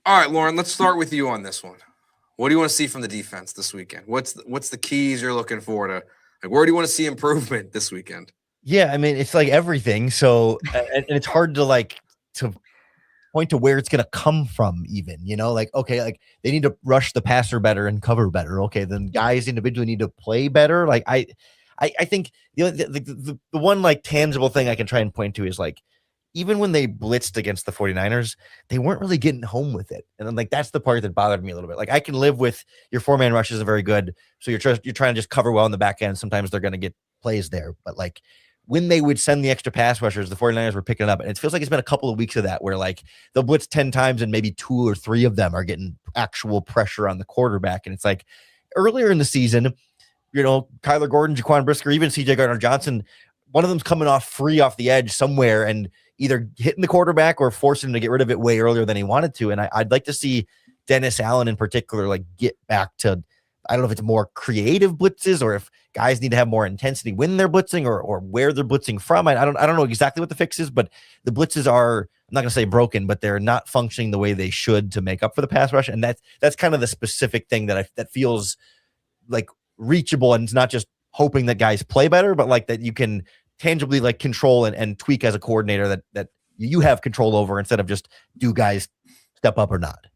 All right, Lauren, let's start with you on this one. What do you want to see from the defense this weekend? What's the keys you're looking for to, like, where do you want to see improvement this weekend? Yeah, I mean, it's like everything. So, and it's hard to point to where it's going to come from even, like, okay, like they need to rush the passer better and cover better. Okay, then guys individually need to play better. Like I think the one like tangible thing I can try and point to is like, even when they blitzed against the 49ers, they weren't really getting home with it. And then like, that's the part that bothered me a little bit. Like I can live with your 4-man rushes are very good. So you're trying to just cover well in the back end. Sometimes they're going to get plays there, but like, when they would send the extra pass rushers, the 49ers were picking it up. And it feels like it's been a couple of weeks of that where like they'll blitz 10 times and maybe 2 or 3 of them are getting actual pressure on the quarterback. And it's like earlier in the season, Kyler Gordon, Jaquan Brisker, even CJ Gardner-Johnson, one of them's coming off free off the edge somewhere and either hitting the quarterback or forcing him to get rid of it way earlier than he wanted to. And I'd like to see Dennis Allen in particular, like get back to, I don't know if it's more creative blitzes or if guys need to have more intensity when they're blitzing or where they're blitzing from. I don't know exactly what the fix is, but the blitzes are, I'm not going to say broken, but they're not functioning the way they should to make up for the pass rush. And that's kind of the specific thing that feels like reachable. And it's not just hoping that guys play better, but like that you can tangibly like control and tweak as a coordinator that you have control over instead of just do guys step up or not.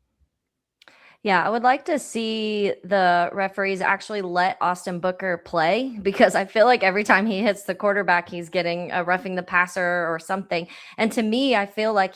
Yeah, I would like to see the referees actually let Austin Booker play because I feel like every time he hits the quarterback, he's getting a roughing the passer or something. And to me, I feel like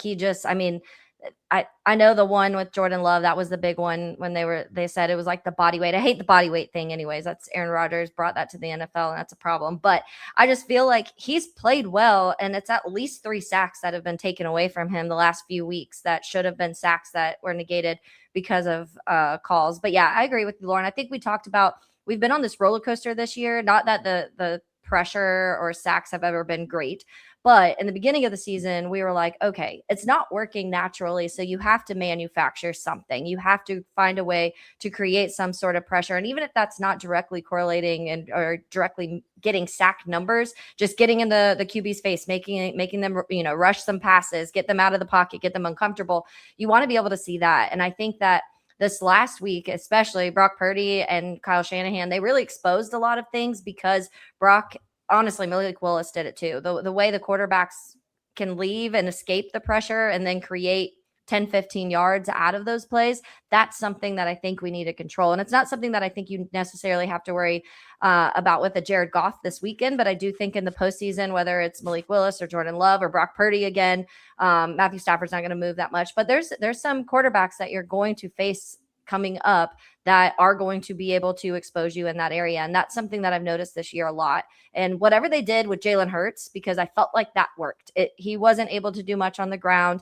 I know the one with Jordan Love, that was the big one when they said it was like the body weight. I hate the body weight thing anyways. That's Aaron Rodgers brought that to the NFL and that's a problem. But I just feel like he's played well and it's at least 3 sacks that have been taken away from him the last few weeks that should have been sacks that were negated because of calls. But yeah, I agree with you, Lauren. I think we talked about, we've been on this roller coaster this year. Not that the pressure or sacks have ever been great, But in the beginning of the season, we were like, okay, it's not working naturally. So you have to manufacture something. You have to find a way to create some sort of pressure. And even if that's not directly correlating and or directly getting sack numbers, just getting in the QB's face, making them, rush some passes, get them out of the pocket, get them uncomfortable. You want to be able to see that. And I think that this last week, especially Brock Purdy and Kyle Shanahan, they really exposed a lot of things because Brock, honestly, Malik Willis did it too. The way the quarterbacks can leave and escape the pressure and then create 10, 15 yards out of those plays, that's something that I think we need to control. And it's not something that I think you necessarily have to worry about with a Jared Goff this weekend. But I do think in the postseason, whether it's Malik Willis or Jordan Love or Brock Purdy again, Matthew Stafford's not going to move that much. But there's some quarterbacks that you're going to face coming up that are going to be able to expose you in that area. And that's something that I've noticed this year a lot. And whatever they did with Jalen Hurts, because I felt like that worked. He wasn't able to do much on the ground.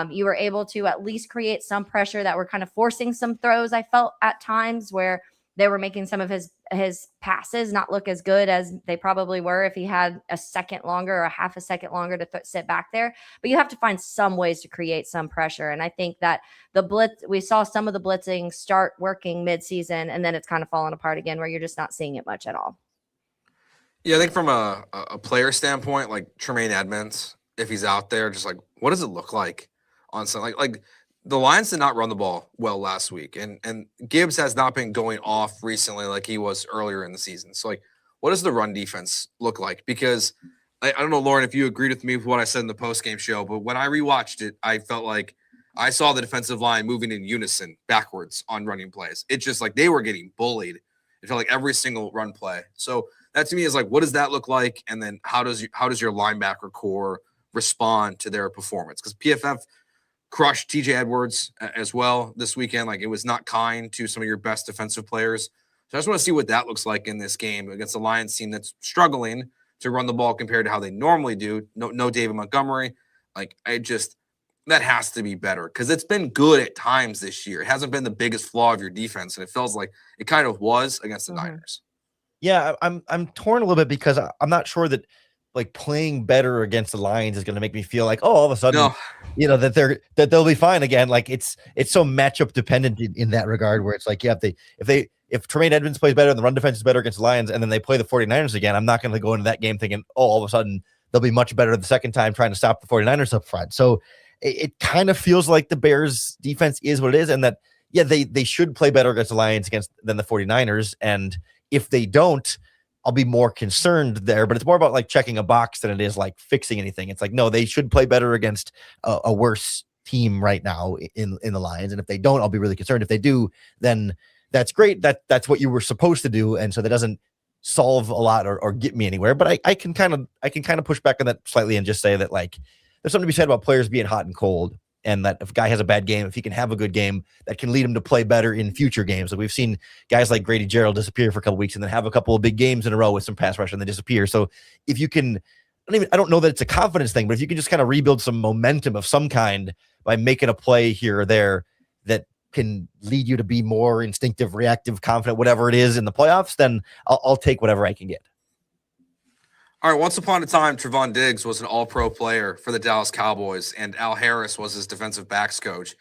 You were able to at least create some pressure that were kind of forcing some throws. I felt at times where they were making some of his passes not look as good as they probably were if he had a second longer or a half a second longer to sit back there. But you have to find some ways to create some pressure. And I think that the blitz, we saw some of the blitzing start working midseason, and then it's kind of fallen apart again where you're just not seeing it much at all. Yeah, I think from a player standpoint, like Tremaine Edmonds, if he's out there, just like, what does it look like on something like the Lions did not run the ball well last week, and Gibbs has not been going off recently like he was earlier in the season. So, like, what does the run defense look like? Because I don't know, Lauren, if you agreed with me with what I said in the postgame show, but when I rewatched it, I felt like I saw the defensive line moving in unison backwards on running plays. It's just like they were getting bullied. It felt like every single run play. So that to me is like, what does that look like? And then how does your linebacker core respond to their performance? Because PFF crushed TJ Edwards as well this weekend. Like, it was not kind to some of your best defensive players. So I just want to see what that looks like in this game against the Lions team that's struggling to run the ball compared to how they normally do. No David Montgomery. Like, that has to be better because it's been good at times this year. It hasn't been the biggest flaw of your defense, and it feels like it kind of was against the Niners. Yeah, I'm torn a little bit because I'm not sure that like playing better against the Lions is going to make me feel like, oh, all of a sudden, that they'll be fine again. Like it's so matchup dependent in that regard, where it's like, yeah, if Tremaine Edmonds plays better and the run defense is better against the Lions, and then they play the 49ers again, I'm not going to go into that game thinking, oh, all of a sudden they'll be much better the second time trying to stop the 49ers up front. So it kind of feels like the Bears defense is what it is, and that, yeah, they should play better against the Lions than the 49ers. And if they don't, I'll be more concerned there, but it's more about like checking a box than it is like fixing anything. It's like, no, they should play better against a worse team right now in the Lions. And if they don't, I'll be really concerned. If they do, then that's great. That's what you were supposed to do. And so that doesn't solve a lot or get me anywhere, but I can kind of push back on that slightly and just say that, like, there's something to be said about players being hot and cold. And that if a guy has a bad game, if he can have a good game, that can lead him to play better in future games. Like we've seen guys like Grady Jarrell disappear for a couple weeks and then have a couple of big games in a row with some pass rush and then disappear. So if you can, I don't know that it's a confidence thing, but if you can just kind of rebuild some momentum of some kind by making a play here or there that can lead you to be more instinctive, reactive, confident, whatever it is in the playoffs, then I'll take whatever I can get. All right, once upon a time, Trevon Diggs was an all-pro player for the Dallas Cowboys, and Al Harris was his defensive backs coach.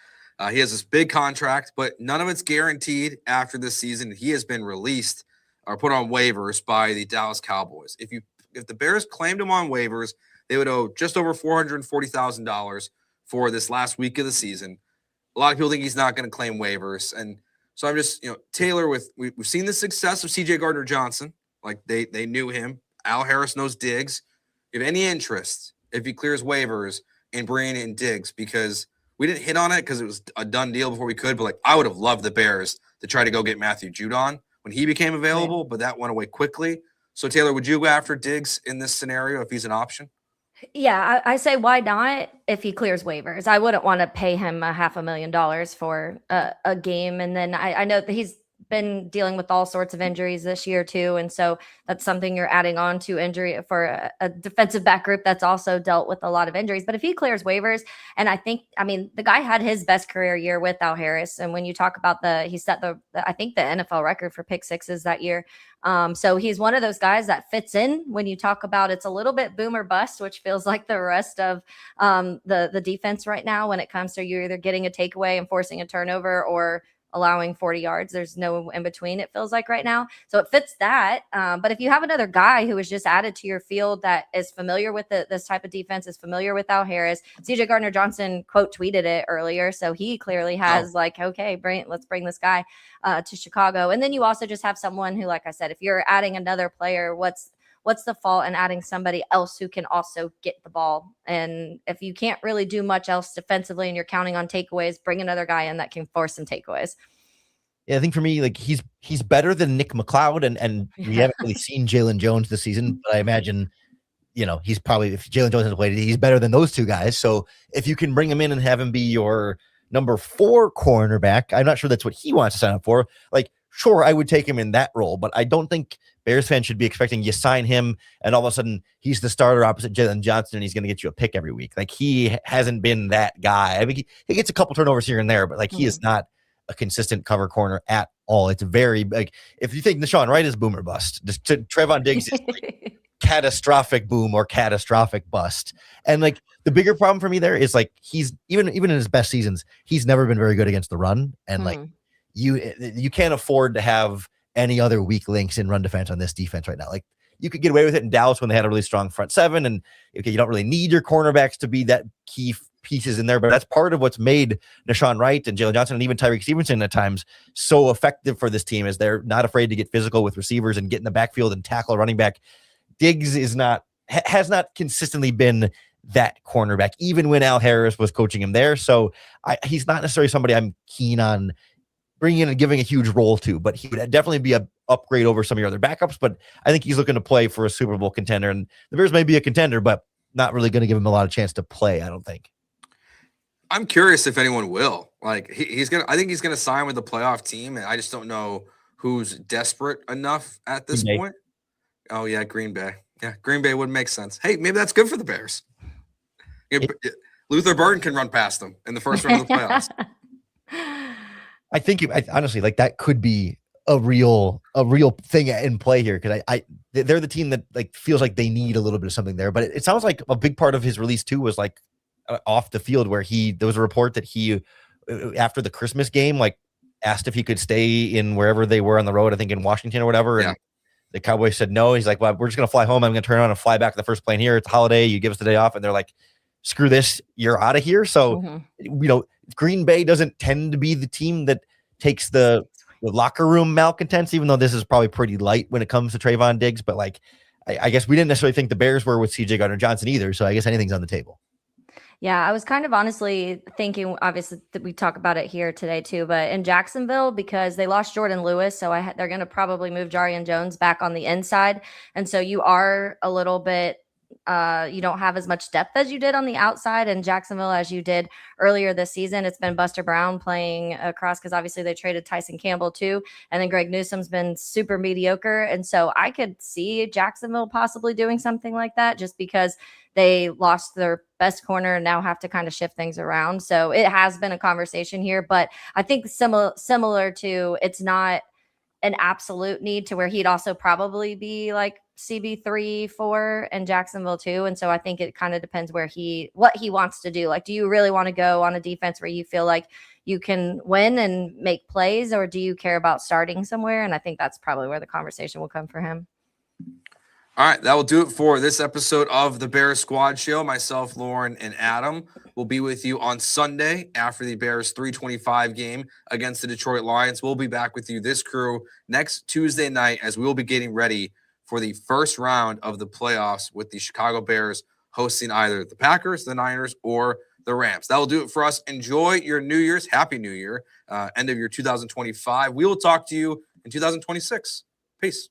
He has this big contract, but none of it's guaranteed after this season. He has been released or put on waivers by the Dallas Cowboys. If the Bears claimed him on waivers, they would owe just over $440,000 for this last week of the season. A lot of people think he's not going to claim waivers, and so I'm just, Taylor, we've seen the success of C.J. Gardner-Johnson. Like they knew him. Al Harris knows Diggs. You have any interest, if he clears waivers, in bringing in Diggs? Because we didn't hit on it because it was a done deal before we could, but like I would have loved the Bears to try to go get Matthew Judon when he became available, but that went away quickly. So Taylor, would you go after Diggs in this scenario if he's an option? Yeah, I say why not if he clears waivers. I wouldn't want to pay him $500,000 for a game. And then I know that he's been dealing with all sorts of injuries this year too, and so that's something you're adding on to injury for a defensive back group that's also dealt with a lot of injuries. But if he clears waivers, and I mean, the guy had his best career year with Al Harris, and when you talk about he set I think the NFL record for pick sixes that year. So he's one of those guys that fits in when you talk about it's a little bit boom or bust, which feels like the rest of the defense right now when it comes to you're either getting a takeaway and forcing a turnover or allowing 40 yards. There's no in between, it feels like right now. So it fits that. But if you have another guy who is just added to your field that is familiar with this type of defense, is familiar with Al Harris, CJ Gardner-Johnson quote tweeted it earlier. So he clearly has okay, let's bring this guy to Chicago. And then you also just have someone who, like I said, if you're adding another player, what's the fault in adding somebody else who can also get the ball? And if you can't really do much else defensively and you're counting on takeaways, bring another guy in that can force some takeaways. Yeah, I think for me, like he's better than Nick McLeod, and we haven't really seen Jalen Jones this season, but I imagine, he's probably, if Jalen Jones has played, he's better than those two guys. So if you can bring him in and have him be your number 4 cornerback, I'm not sure that's what he wants to sign up for. Like, sure, I would take him in that role, but I don't think Bears fans should be expecting you sign him and all of a sudden he's the starter opposite Jalen Johnson and he's going to get you a pick every week. Like, he hasn't been that guy. I mean, he gets a couple turnovers here and there, but like he is not a consistent cover corner at all. It's very, like, if you think Deshaun Wright is boom or bust, Trevon Diggs is like catastrophic boom or catastrophic bust. And like the bigger problem for me there is like he's even in his best seasons, he's never been very good against the run. And like you can't afford to have any other weak links in run defense on this defense right now. Like, you could get away with it in Dallas when they had a really strong front seven, and okay, you don't really need your cornerbacks to be that key pieces in there, but that's part of what's made Deshaun Wright and Jalen Johnson and even Tyreek Stevenson at times so effective for this team, is they're not afraid to get physical with receivers and get in the backfield and tackle a running back. Diggs has not consistently been that cornerback, even when Al Harris was coaching him there. So he's not necessarily somebody I'm keen on bringing in and giving a huge role to, but he would definitely be a upgrade over some of your other backups. But I think he's looking to play for a Super Bowl contender, and the Bears may be a contender, but not really going to give him a lot of chance to play, I don't think. I'm curious if anyone will. Like, I think he's gonna sign with the playoff team, and I just don't know who's desperate enough at this point. Oh yeah, Green Bay. Yeah, Green Bay would make sense. Hey, maybe that's good for the Bears. Luther Burden can run past them in the first round of the playoffs. I think honestly, like, that could be a real thing in play here, because they're the team that like feels like they need a little bit of something there. But it sounds like a big part of his release too was like off the field, where there was a report that he, after the Christmas game, like asked if he could stay in wherever they were on the road, I think in Washington or whatever. And the Cowboys said no. He's like, well, we're just going to fly home. I'm going to turn around and fly back to the first plane here. It's a holiday. You give us the day off. And they're like, screw this. You're out of here. So, Green Bay doesn't tend to be the team that takes the locker room malcontents, even though this is probably pretty light when it comes to Trayvon Diggs. But like, I guess we didn't necessarily think the Bears were with CJ Gardner-Johnson either. So I guess anything's on the table. Yeah, I was kind of honestly thinking, obviously, that we talk about it here today too, but in Jacksonville, because they lost Jordan Lewis, so they're going to probably move Jarian Jones back on the inside. And so you are a little bit, you don't have as much depth as you did on the outside in Jacksonville as you did earlier this season. It's been Buster Brown playing across, because obviously they traded Tyson Campbell too. And then Greg Newsome's been super mediocre. And so I could see Jacksonville possibly doing something like that, just because they lost their best corner and now have to kind of shift things around. So it has been a conversation here, but I think similar to, it's not an absolute need to where he'd also probably be like CB3, 4 in Jacksonville too. And so I think it kind of depends what he wants to do. Like, do you really want to go on a defense where you feel like you can win and make plays, or do you care about starting somewhere? And I think that's probably where the conversation will come for him. All right, that will do it for this episode of the Bears Squad Show. Myself, Lauren, and Adam will be with you on Sunday after the Bears 3:25 game against the Detroit Lions. We'll be back with you, this crew, next Tuesday night, as we will be getting ready for the first round of the playoffs, with the Chicago Bears hosting either the Packers, the Niners, or the Rams. That will do it for us. Enjoy your New Year's. Happy New Year. End of your 2025. We will talk to you in 2026. Peace.